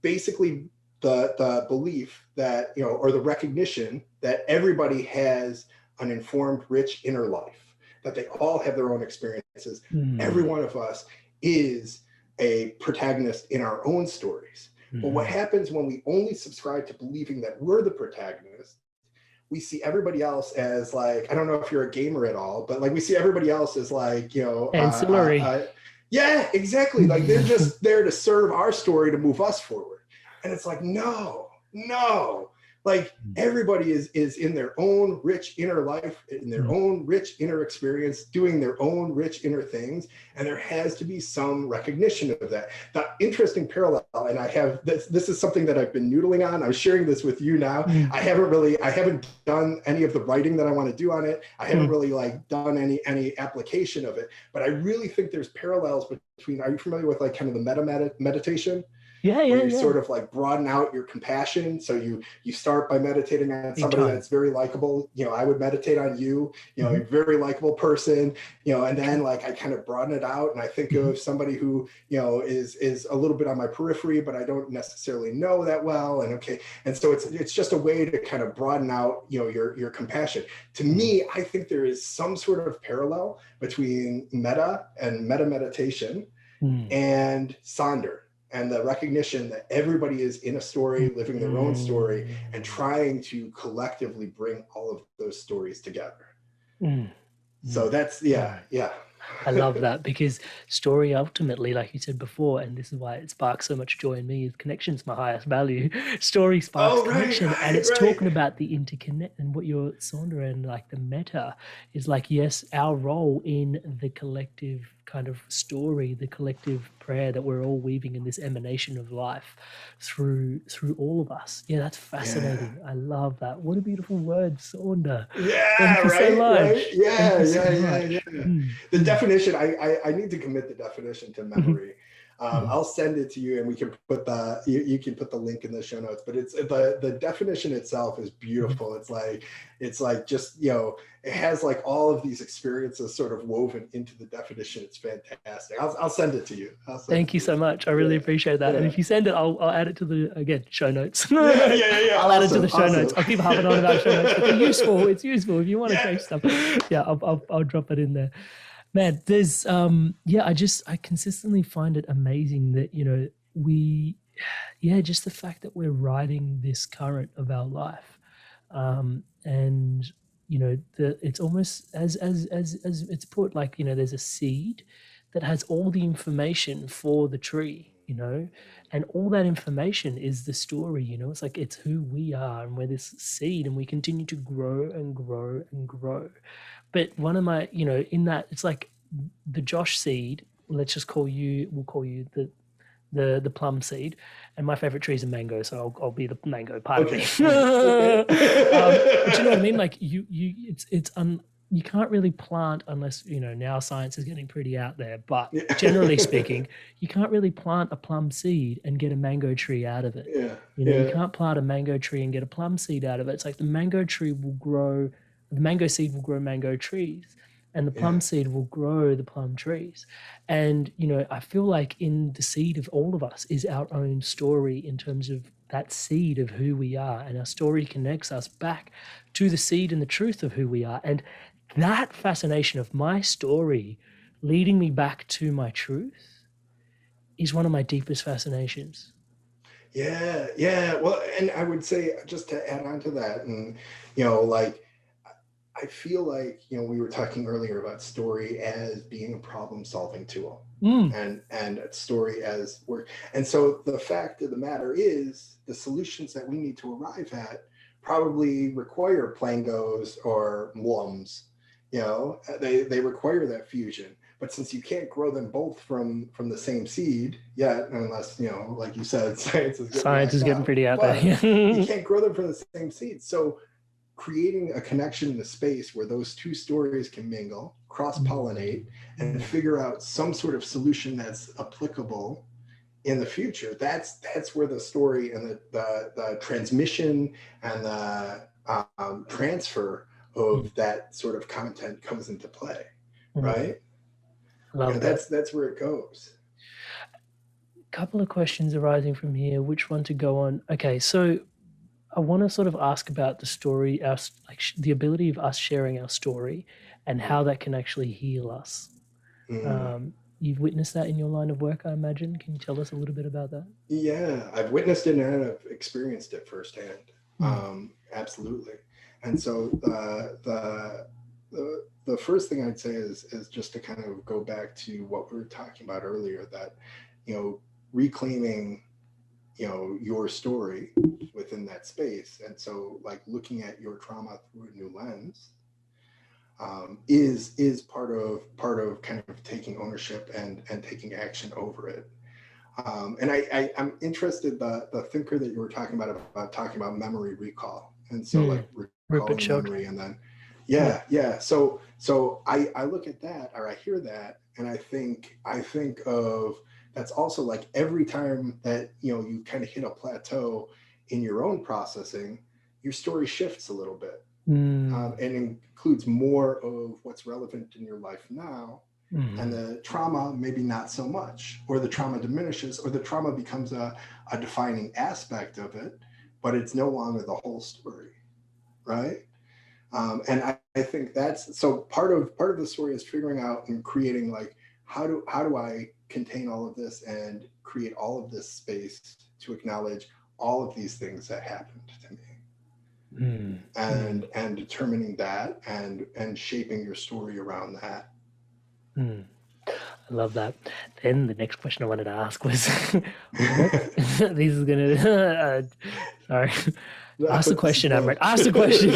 [SPEAKER 3] basically the belief that, or the recognition that everybody has an informed, rich inner life, that they all have their own experiences. Every one of us is a protagonist in our own stories. But what happens when we only subscribe to believing that we're the protagonist, we see everybody else as like, I don't know if you're a gamer at all, but like we see everybody else as like,
[SPEAKER 1] ancillary.
[SPEAKER 3] Yeah, exactly. Like they're just there to serve our story, to move us forward. And it's like, no. Like everybody is in their own rich inner life, in their own rich inner experience, doing their own rich inner things. And there has to be some recognition of that. The interesting parallel, and I have this is something that I've been noodling on. I'm sharing this with you now. I haven't done any of the writing that I want to do on it. I haven't really like done any application of it, but I really think there's parallels between, are you familiar with like kind of the meditation?
[SPEAKER 1] Yeah.
[SPEAKER 3] You sort of like broaden out your compassion. So you start by meditating on somebody that's very likable. I would meditate on you, a very likable person, and then like I kind of broaden it out and I think of somebody who, is a little bit on my periphery, but I don't necessarily know that well. And so it's just a way to kind of broaden out, your compassion. To me, I think there is some sort of parallel between meta and meta meditation and Sonder. and the recognition that everybody is in a story, living their own story, and trying to collectively bring all of those stories together. So that's, yeah.
[SPEAKER 1] I love that, because story ultimately, like you said before, and this is why it sparks so much joy in me, is connection's my highest value. Story sparks connection, and it's talking about the interconnect, and what your Sonder and like the meta is like, yes, our role in the collective kind of story, the collective prayer that we're all weaving in this emanation of life through all of us. Yeah, that's fascinating. I love that. What a beautiful word, Sonder. Thank you so much.
[SPEAKER 3] Yeah. The definition, I need to commit the definition to memory. I'll send it to you, and we can put you can put the link in the show notes, but it's the definition itself is beautiful. It's like just, it has like all of these experiences sort of woven into the definition. It's fantastic. I'll send it to you.
[SPEAKER 1] Thank you so much. I really appreciate that. And if you send it, I'll add it to the show notes.
[SPEAKER 3] Yeah.
[SPEAKER 1] I'll add it to the show notes. I'll keep harping on about show notes, but they're useful. It's useful if you want to change stuff. Yeah, I'll drop it in there. Man, there's I consistently find it amazing that, just the fact that we're riding this current of our life. And it's almost as it's put, like, there's a seed that has all the information for the tree, and all that information is the story. It's like, it's who we are, and we're this seed, and we continue to grow and grow and grow. But one of my, in that, it's like the Josh seed, we'll call you the plum seed, and my favorite tree is a mango, so I'll be the mango part of it. But you know what I mean? Like, you can't really plant unless, now science is getting pretty out there, but generally speaking, you can't really plant a plum seed and get a mango tree out of it. You can't plant a mango tree and get a plum seed out of it. It's like the mango seed will grow mango trees, and the plum seed will grow the plum trees. And, I feel like in the seed of all of us is our own story, in terms of that seed of who we are. And our story connects us back to the seed and the truth of who we are. And that fascination of my story leading me back to my truth is one of my deepest fascinations.
[SPEAKER 3] Yeah. Well, and I would say, just to add on to that, and, I feel like, we were talking earlier about story as being a problem-solving tool, and story as work. And so the fact of the matter is, the solutions that we need to arrive at probably require plangos or mlums. They require that fusion. But since you can't grow them both from the same seed yet, unless, like you said, science is getting
[SPEAKER 1] pretty out there.
[SPEAKER 3] You can't grow them from the same seed. So creating a connection in the space where those two stories can mingle, cross-pollinate, and figure out some sort of solution that's applicable in the future. That's where the story and the transmission and the transfer of that sort of content comes into play, right? That's where it goes.
[SPEAKER 1] A couple of questions arising from here. Which one to go on? Okay, so I want to sort of ask about the story, the ability of us sharing our story, and how that can actually heal us. You've witnessed that in your line of work, I imagine. Can you tell us a little bit about that?
[SPEAKER 3] Yeah, I've witnessed it and I've experienced it firsthand. Absolutely. And so the first thing I'd say is just to kind of go back to what we were talking about earlier, that, reclaiming, your story within that space. And so, like, looking at your trauma through a new lens is part of kind of taking ownership and taking action over it. And I'm interested, the thinker that you were talking about memory recall. And so like recalling memory, and then So I look at that, or I hear that, and I think of, that's also like every time that, you kind of hit a plateau in your own processing, your story shifts a little bit, and includes more of what's relevant in your life now. And the trauma, maybe not so much, or the trauma diminishes, or the trauma becomes a defining aspect of it, but it's no longer the whole story, right? And I think that's, so part of the story is figuring out and creating like how do I contain all of this and create all of this space to acknowledge all of these things that happened to me, and determining that and shaping your story around that.
[SPEAKER 1] I love that. Then the next question I wanted to ask was, this is gonna, sorry. Ask the question, Amrit. Ask the question.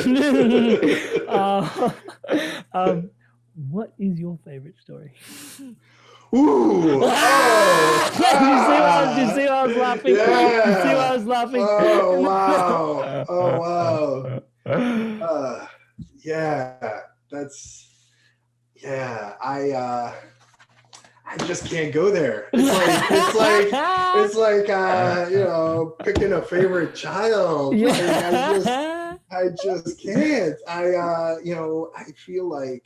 [SPEAKER 1] What is your favorite story?
[SPEAKER 3] Ooh!
[SPEAKER 1] Do you see why I was laughing?
[SPEAKER 3] Yeah.
[SPEAKER 1] You see why I was laughing?
[SPEAKER 3] Oh wow! Oh wow! Yeah, that's I just can't go there. It's like you know, picking a favorite child.
[SPEAKER 1] Yeah.
[SPEAKER 3] Like, I just can't. You know, I feel like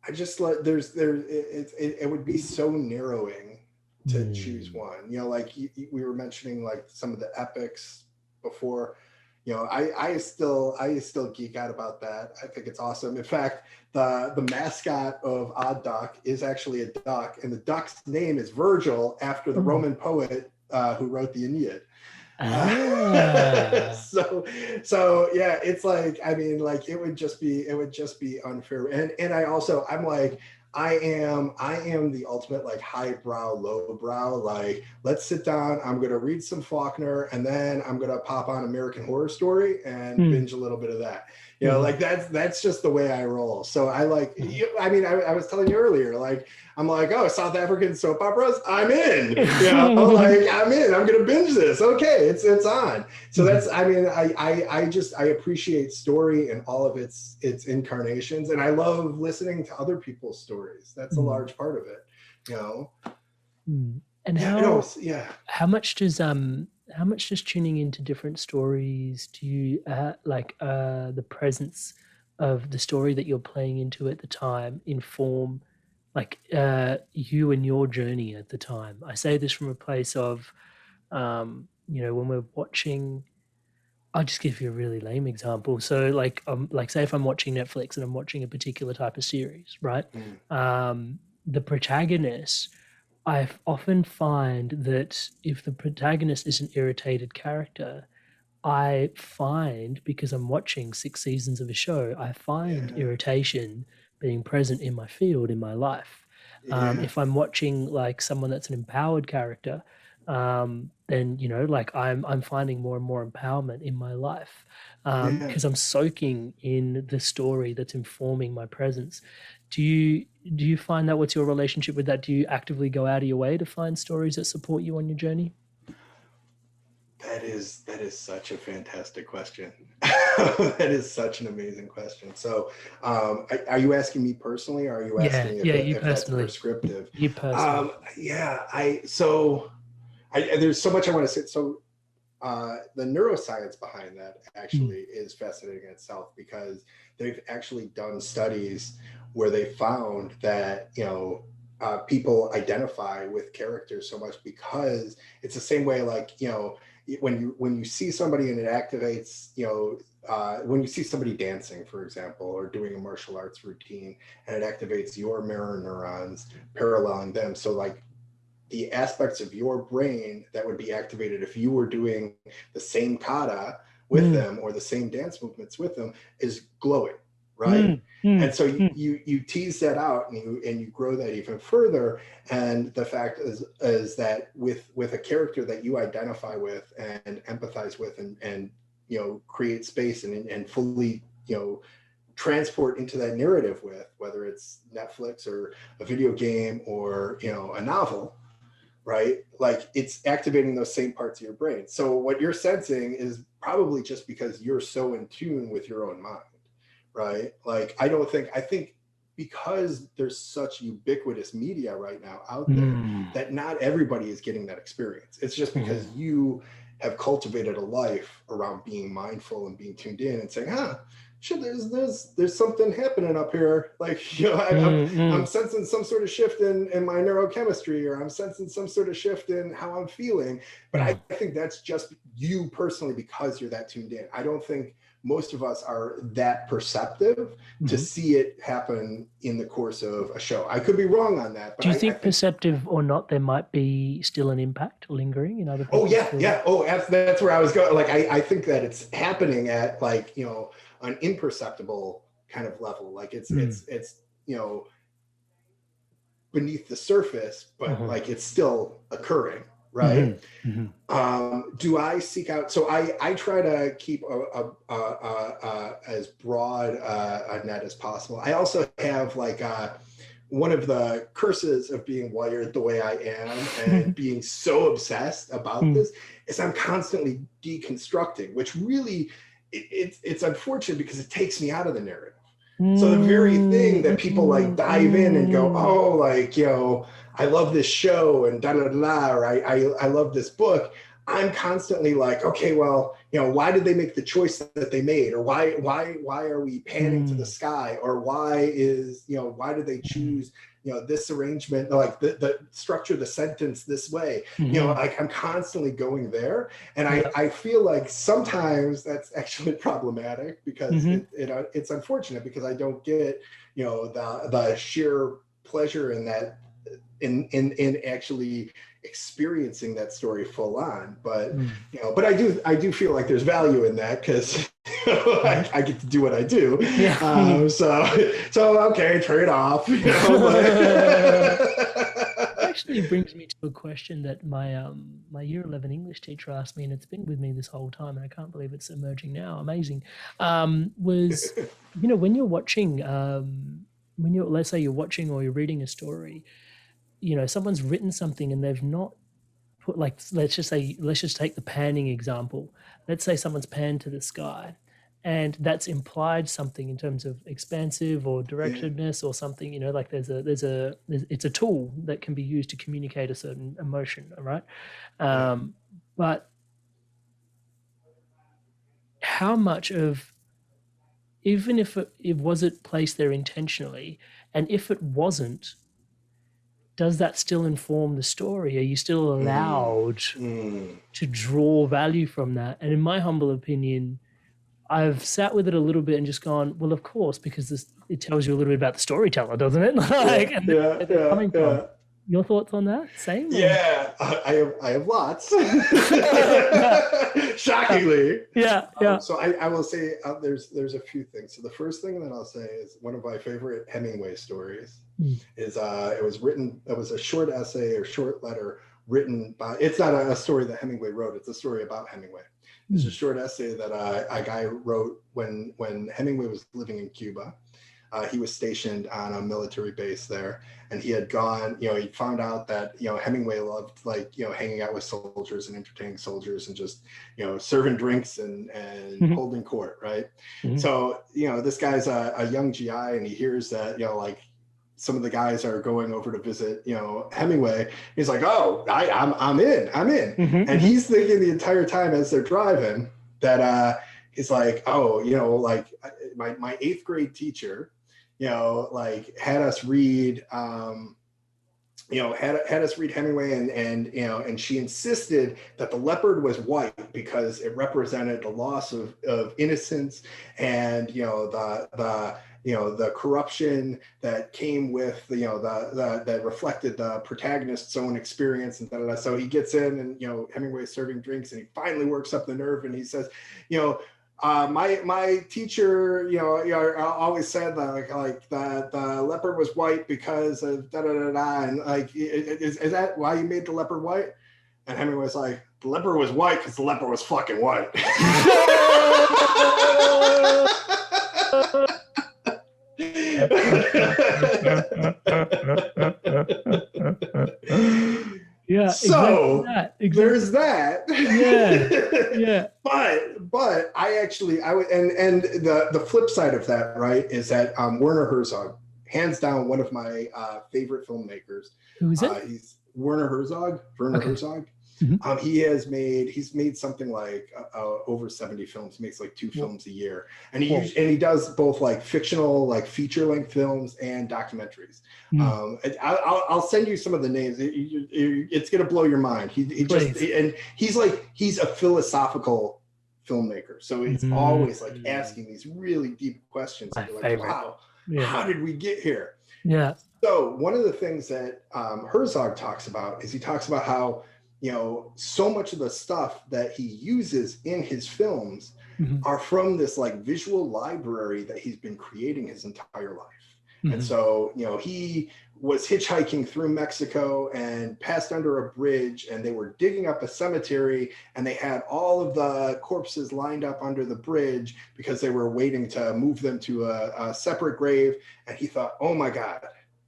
[SPEAKER 3] I just like it would be so narrowing to choose one. You know, like we were mentioning like some of the epics before. You know, I still geek out about that. I think it's awesome. In fact, the mascot of Odd Duck is actually a duck, and the duck's name is Virgil, after the Roman poet who wrote the Aeneid. So yeah, it's like, I mean, like it would just be unfair. And I'm like, I am the ultimate like highbrow, lowbrow, like let's sit down, I'm gonna read some Faulkner, and then I'm gonna pop on American Horror Story and binge a little bit of that. You know, like that's just the way I roll. So I like, I mean, I was telling you earlier, like, I'm like, oh, South African soap operas, I'm in, you know, like I'm in, I'm going to binge this. Okay. It's on. So that's, I mean, I appreciate story and all of its incarnations. And I love listening to other people's stories. That's a large part of it, you know?
[SPEAKER 1] And how much does tuning into different stories do you the presence of the story that you're playing into at the time inform like you and your journey at the time? I say this from a place of you know, when we're watching, I'll just give you a really lame example. So like say if I'm watching Netflix and I'm watching a particular type of series, right? The protagonist, I often find that if the protagonist is an irritated character, I find, because I'm watching 6 seasons of a show, I find irritation being present in my field, in my life. If I'm watching like someone that's an empowered character, then, you know, like I'm finding more and more empowerment in my life because I'm soaking in the story that's informing my presence. Do you find that? What's your relationship with that? Do you actively go out of your way to find stories that support you on your journey?
[SPEAKER 3] That is such a fantastic question. That is such an amazing question. So, are you asking me personally, or are you asking if that's prescriptive?
[SPEAKER 1] You personally.
[SPEAKER 3] There's so much I want to say. So, the neuroscience behind that actually is fascinating in itself, because they've actually done studies where they found that, you know, people identify with characters so much because it's the same way, like, you know, when you see somebody and it activates, you know, when you see somebody dancing, for example, or doing a martial arts routine, and it activates your mirror neurons paralleling them. So like the aspects of your brain that would be activated if you were doing the same kata with them or the same dance movements with them is glowing, right? And so you tease that out and you grow that even further. And the fact is that with a character that you identify with and empathize with and you know, create space and fully, you know, transport into that narrative with, whether it's Netflix or a video game or, you know, a novel, right? Like it's activating those same parts of your brain. So what you're sensing is probably just because you're so in tune with your own mind, right? Like I think because there's such ubiquitous media right now out there that not everybody is getting that experience. It's just because you have cultivated a life around being mindful and being tuned in and saying, shit, there's something happening up here. Like, you know, I'm sensing some sort of shift in my neurochemistry, or I'm sensing some sort of shift in how I'm feeling. But I think that's just you personally, because you're that tuned in. I don't think most of us are that perceptive to see it happen in the course of a show. I could be wrong on that. But
[SPEAKER 1] do you think perceptive or not, there might be still an impact lingering in other people?
[SPEAKER 3] Oh, yeah. Oh, that's where I was going. Like, I think that it's happening at like, you know, an imperceptible kind of level. Like it's, you know, beneath the surface, but like it's still occurring. Right. Do I seek out? So I try to keep as broad a net as possible. I also have like one of the curses of being wired the way I am and being so obsessed about this is I'm constantly deconstructing, which really it's unfortunate because it takes me out of the narrative. So the very thing that people like dive in and go, oh, like, you know, I love this show and da da da, or I love this book. I'm constantly like, okay, well, you know, why did they make the choice that they made, or why are we panning to the sky, or why did they choose, you know, this arrangement, like the structure of the sentence this way, you know, like I'm constantly going there, and I feel like sometimes that's actually problematic because it's unfortunate because I don't get, you know, the sheer pleasure in that. In actually experiencing that story full on, but you know, but I do feel like there's value in that because I get to do what I do. So okay, trade off. You know,
[SPEAKER 1] Actually brings me to a question that my year 11 English teacher asked me, and it's been with me this whole time, and I can't believe it's emerging now. Amazing. Was, you know, when you're watching, let's say you're watching or you're reading a story, you know, someone's written something and they've not put, like, let's just take the panning example. Let's say someone's panned to the sky, and that's implied something in terms of expansive or directedness or something, you know, like it's a tool that can be used to communicate a certain emotion, right? But how much of, even if it wasn't placed there intentionally, and if it wasn't, does that still inform the story? Are you still allowed to draw value from that? And in my humble opinion, I've sat with it a little bit and just gone, well, of course, because it tells you a little bit about the storyteller, doesn't it? Like, coming from. Your thoughts on that? Same?
[SPEAKER 3] Yeah, I have lots. Shockingly.
[SPEAKER 1] Yeah.
[SPEAKER 3] So I will say there's a few things. So the first thing that I'll say is one of my favorite Hemingway stories is it was a short essay or short letter written by, it's not a story that Hemingway wrote, it's a story about Hemingway. It's a short essay that a guy wrote when Hemingway was living in Cuba. He was stationed on a military base there, and he had gone, you know, he found out that, you know, Hemingway loved, like, you know, hanging out with soldiers and entertaining soldiers and just, you know, serving drinks and holding court, right? So, you know, this guy's a young GI, and he hears that, you know, like some of the guys are going over to visit, you know, Hemingway. He's like, oh, I'm in. And he's thinking the entire time as they're driving that he's like, oh, you know, like my 8th grade teacher, you know, like had us read, had us read Hemingway, and you know, and she insisted that the leopard was white because it represented the loss of innocence, and you know, the corruption that came with, you know, that reflected the protagonist's own experience, and da-da-da. So he gets in, and you know, Hemingway's serving drinks, and he finally works up the nerve, and he says, you know, my teacher, you know, always said that like the leopard was white because of da da da da, and like, is that why you made the leopard white? And Hemingway's like, the leopard was white because the leopard was fucking white.
[SPEAKER 1] Yeah.
[SPEAKER 3] So
[SPEAKER 1] exactly.
[SPEAKER 3] There's that.
[SPEAKER 1] Yeah.
[SPEAKER 3] But I would, and the flip side of that, right, is that Werner Herzog, hands down one of my favorite filmmakers.
[SPEAKER 1] Who is it?
[SPEAKER 3] He's Werner Herzog. He's made something like over 70 films. He makes like 2 films a year, and he does both like fictional, like feature-length films and documentaries. I'll send you some of the names. It's gonna blow your mind. He's a philosophical filmmaker. So it's always like asking these really deep questions.
[SPEAKER 1] My
[SPEAKER 3] And you're
[SPEAKER 1] favorite.
[SPEAKER 3] like, wow, how did we get here?
[SPEAKER 1] Yeah.
[SPEAKER 3] So one of the things that Herzog talks about is he talks about how, so much of the stuff that he uses in his films are from this like visual library that he's been creating his entire life. And so, he was hitchhiking through Mexico and passed under a bridge, and they were digging up a cemetery, and they had all of the corpses lined up under the bridge because they were waiting to move them to a separate grave. And he thought, oh my God,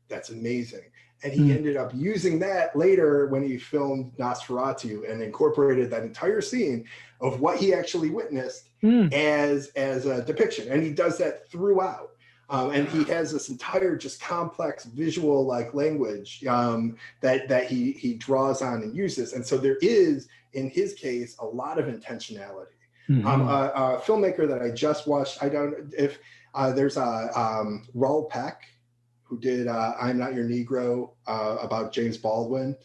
[SPEAKER 3] that's amazing. And he ended up using that later when he filmed Nosferatu and incorporated that entire scene of what he actually witnessed as a depiction. And he does that throughout. And he has this entire just complex visual like language that he draws on and uses. And so there is, in his case, a lot of intentionality. A filmmaker that I just watched, I don't if there's Raoul Peck, who did I'm Not Your Negro about James Baldwin.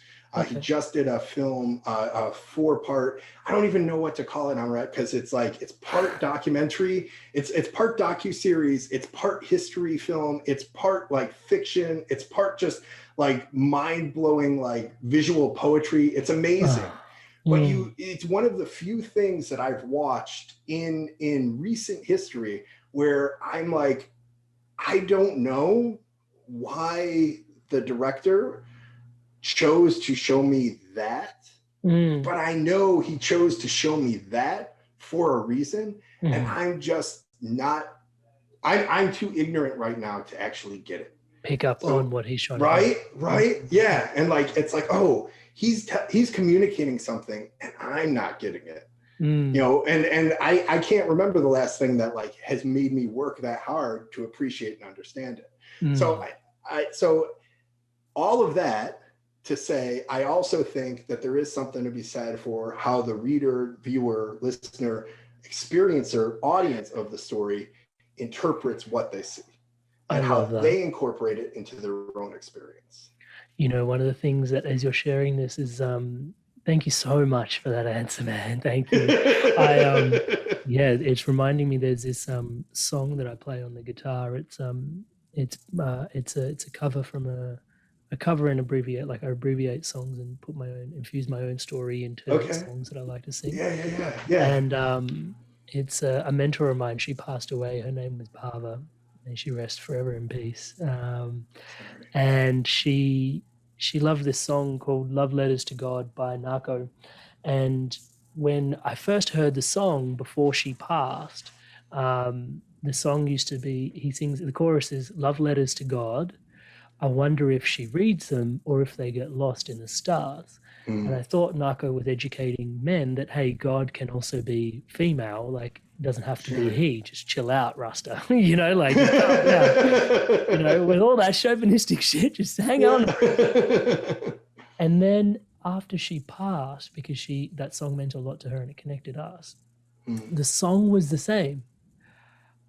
[SPEAKER 3] He just did a film, a 4-part, I don't even know what to call it, Amrit, because it's part documentary, it's part docuseries, it's part history film, it's part like fiction, it's part just like mind-blowing like visual poetry. It's amazing. But it's one of the few things that I've watched in recent history where I'm like, I don't know why the director chose to show me that, but I know he chose to show me that for a reason, and I'm just not, I'm too ignorant right now to actually get it.
[SPEAKER 1] Pick up on what he's trying
[SPEAKER 3] to do. Right, yeah, and like it's like, oh, he's communicating something, and I'm not getting it. And I can't remember the last thing that like has made me work that hard to appreciate and understand it. So so all of that to say, I also think that there is something to be said for how the reader, viewer, listener, experiencer, audience of the story interprets what they see and how they incorporate it into their own experience.
[SPEAKER 1] One of the things that as you're sharing this is thank you so much for that answer, man. Thank you. It's reminding me there's this song that I play on the guitar. It's a cover from a cover and abbreviate, like I abbreviate songs and infuse my own story into songs that I like to sing.
[SPEAKER 3] Yeah.
[SPEAKER 1] And it's a mentor of mine. She passed away. Her name was Bava, and she rests forever in peace. And she loved this song called Love Letters to God by Narco. And when I first heard the song before she passed, the song used to be, he sings, the chorus is, love letters to God. I wonder if she reads them or if they get lost in the stars. And I thought Narco was educating men that, hey, God can also be female, like doesn't have to be he, just chill out, Rasta, like, with all that chauvinistic shit, just hang on. And then after she passed, because that song meant a lot to her and it connected us, the song was the same.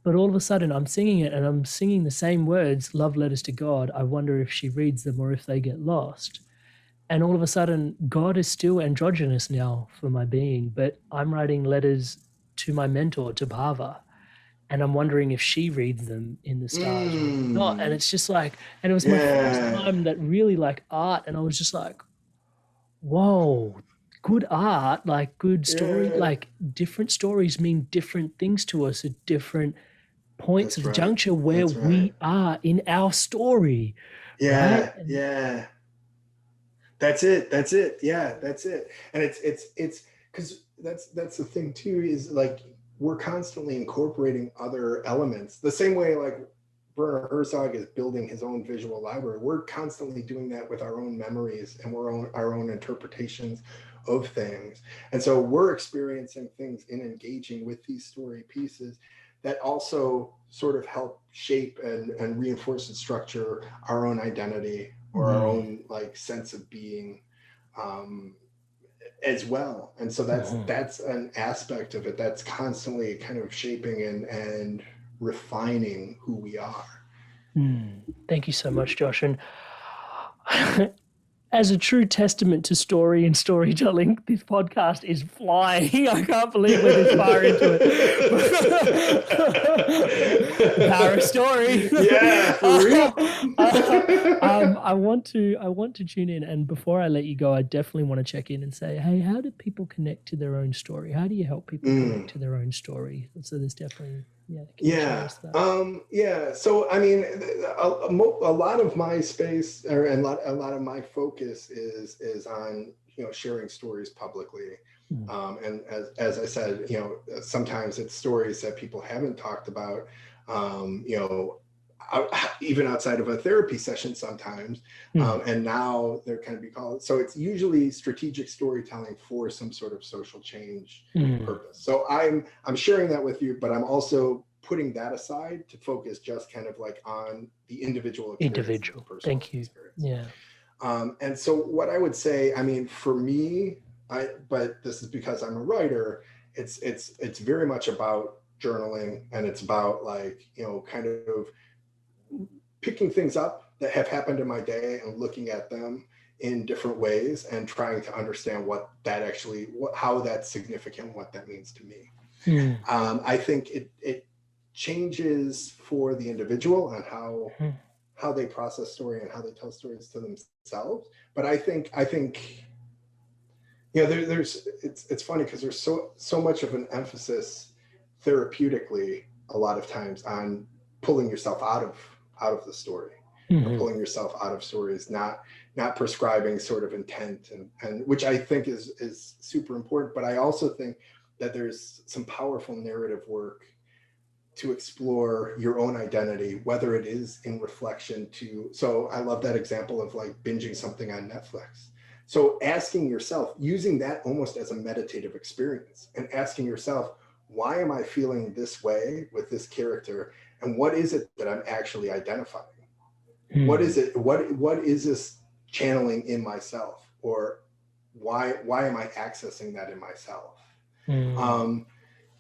[SPEAKER 1] But all of a sudden I'm singing it and I'm singing the same words, love letters to God. I wonder if she reads them or if they get lost. And all of a sudden God is still androgynous now for my being, but I'm writing letters to my mentor, to Bhava. And I'm wondering if she reads them in the stars or not. And it's just like, and it was my first time that really like art. And I was just like, whoa, good art, like good story, like different stories mean different things to us at different points of juncture where we are in our story.
[SPEAKER 3] Right? That's it. Yeah, that's it. And it's because that's the thing too, is like we're constantly incorporating other elements the same way like Werner Herzog is building his own visual library. We're constantly doing that with our own memories and our own interpretations of things. And so we're experiencing things in engaging with these story pieces that also sort of help shape and reinforce and structure our own identity or our own like sense of being as well. And so that's an aspect of it that's constantly kind of shaping and refining who we are.
[SPEAKER 1] Thank you so much, Josh. And As a true testament to story and storytelling, this podcast is flying. I can't believe we're this far into it. Power of story.
[SPEAKER 3] Yeah, for real.
[SPEAKER 1] I want to tune in, and before I let you go, I definitely want to check in and say, hey, how do people connect to their own story? How do you help people connect to their own story? So there's definitely
[SPEAKER 3] So I mean, a lot of my space and a lot of my focus is on sharing stories publicly. And as I said, sometimes it's stories that people haven't talked about, even outside of a therapy session sometimes. And now they're kind of be called. So it's usually strategic storytelling for some sort of social change purpose. So I'm sharing that with you, but I'm also putting that aside to focus just kind of like on the individual.
[SPEAKER 1] Thank you. Experience. Yeah.
[SPEAKER 3] And so what I would say, I mean, for me, but this is because I'm a writer, it's very much about journaling, and it's about like, kind of picking things up that have happened in my day and looking at them in different ways and trying to understand how that's significant, what that means to me. I think it changes for the individual and how they process story and how they tell stories to themselves. But I think it's funny because there's so much of an emphasis therapeutically a lot of times on pulling yourself out of the story, pulling yourself out of stories, not prescribing sort of intent, and which I think is super important. But I also think that there's some powerful narrative work to explore your own identity, whether it is in reflection to. So I love that example of like binging something on Netflix. So asking yourself, using that almost as a meditative experience, and asking yourself, why am I feeling this way with this character? And what is it that I'm actually identifying? What is it? What is this channeling in myself? Or why am I accessing that in myself?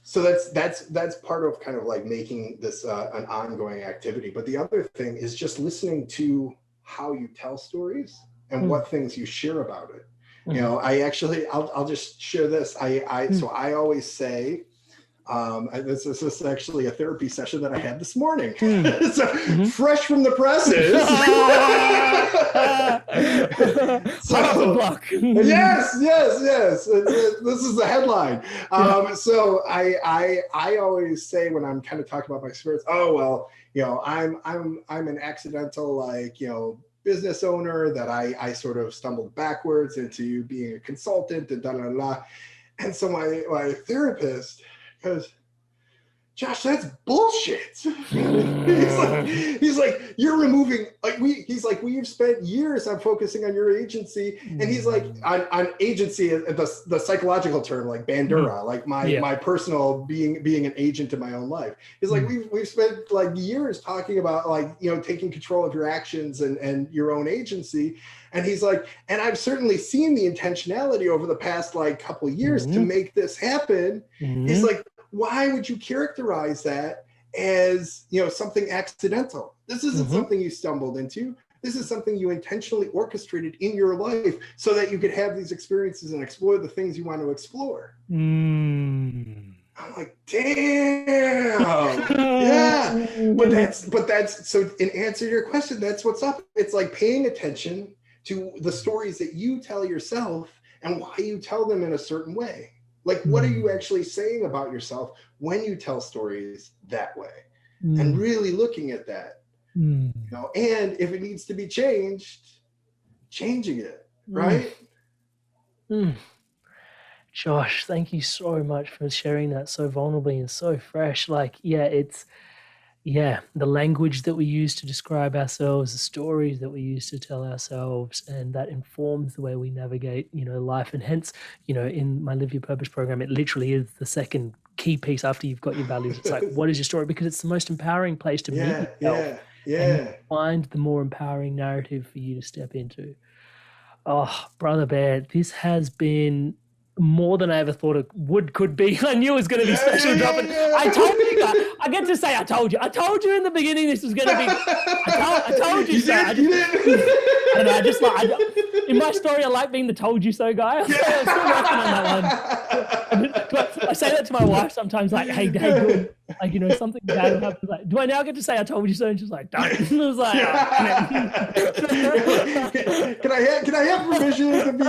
[SPEAKER 3] So that's part of kind of like making this an ongoing activity. But the other thing is just listening to how you tell stories and what things you share about it. I'll just share this. So I always say, this is actually a therapy session that I had this morning. Fresh from the presses. Yes. This is the headline. So I always say when I'm kind of talking about my experience, I'm an accidental business owner that I sort of stumbled backwards into being a consultant and And so my therapist goes, Josh, that's bullshit. he's like, you're removing, we've spent years on focusing on your agency. And he's like, on agency, the psychological term, like Bandura, like my personal being an agent in my own life. He's like, we've spent like years talking about like, taking control of your actions and your own agency. And he's like, and I've certainly seen the intentionality over the past like couple of years to make this happen. He's like, why would you characterize that as, something accidental? This isn't something you stumbled into. This is something you intentionally orchestrated in your life so that you could have these experiences and explore the things you want to explore. I'm like, damn. Yeah. But that's so in answer to your question, that's what's up. It's like paying attention to the stories that you tell yourself and why you tell them in a certain way. Like, what are you actually saying about yourself when you tell stories that way? And really looking at that, and if it needs to be changed, changing it, right?
[SPEAKER 1] Josh, thank you so much for sharing that so vulnerably and so fresh. Like, the language that we use to describe ourselves, the stories that we use to tell ourselves, and that informs the way we navigate, life. And hence, in my Live Your Purpose program, it literally is the second key piece after you've got your values. It's like, what is your story? Because it's the most empowering place to meet yourself and find the more empowering narrative for you to step into. Oh, Brother Bear, this has been more than I ever thought it could be. I knew it was going to be special dropping. I told you guys. I get to say I told you. I told you in the beginning this was going to be. I told you so. I don't know. I just like in my story. I like being the told you so guy. I'm still working on that one. I say that to my wife sometimes. Like, hey, good. Like, you know, something bad will happen. Like, do I now get to say I told you so? And she's like, don't. And I was like,
[SPEAKER 3] can I have permission to be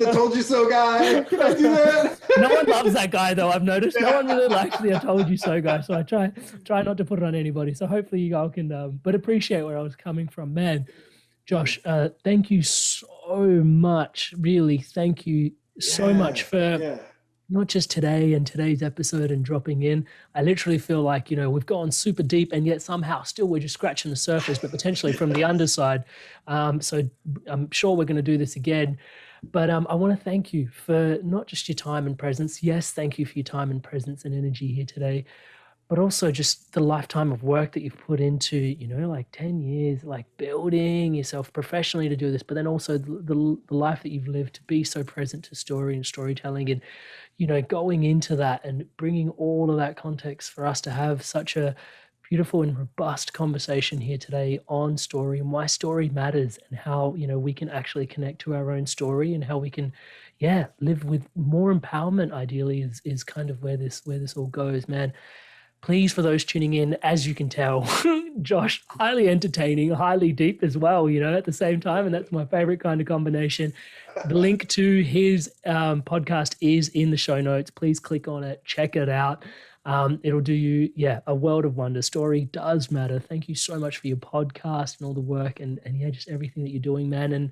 [SPEAKER 3] the told you so guy? Can I do that?
[SPEAKER 1] No one loves that guy though. I've noticed no one really likes the I told you so guy. So I try not to put it on anybody. So hopefully you all can, but appreciate where I was coming from, man. Josh, thank you so much. Really, thank you so much for not just today and today's episode and dropping in. I literally feel like, you know, we've gone super deep and yet somehow still we're just scratching the surface, but potentially from the underside. So I'm sure we're going to do this again. But I want to thank you for not just your time and presence. Yes, thank you for your time and presence and energy here today, but also just the lifetime of work that you've put into, you know, like 10 years, like building yourself professionally to do this, but then also the life that you've lived to be so present to story and storytelling and, you know, going into that and bringing all of that context for us to have such a beautiful and robust conversation here today on story and why story matters and how, you know, we can actually connect to our own story and how we can, live with more empowerment ideally is kind of where this all goes, man. Please, for those tuning in, as you can tell, Josh, highly entertaining, highly deep as well, you know, at the same time. And that's my favorite kind of combination. The link to his podcast is in the show notes. Please click on it. Check it out. It'll do you, a world of wonder. Story does matter. Thank you so much for your podcast and all the work and just everything that you're doing, man. And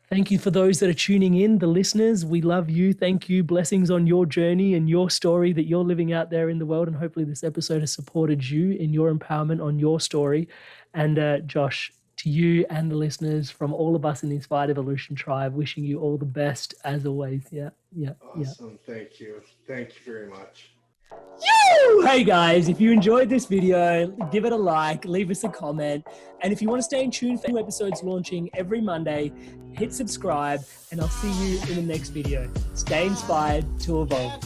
[SPEAKER 1] thank you for those that are tuning in, the listeners. We love you. Thank you. Blessings on your journey and your story that you're living out there in the world. And hopefully this episode has supported you in your empowerment on your story. And Josh, to you and the listeners from all of us in the Inspired Evolution Tribe, wishing you all the best as always.
[SPEAKER 3] Awesome. Thank you. Thank you very much.
[SPEAKER 1] Hey guys, if you enjoyed this video, give it a like, leave us a comment. And if you want to stay in tune for new episodes launching every Monday, hit subscribe and I'll see you in the next video. Stay inspired to evolve.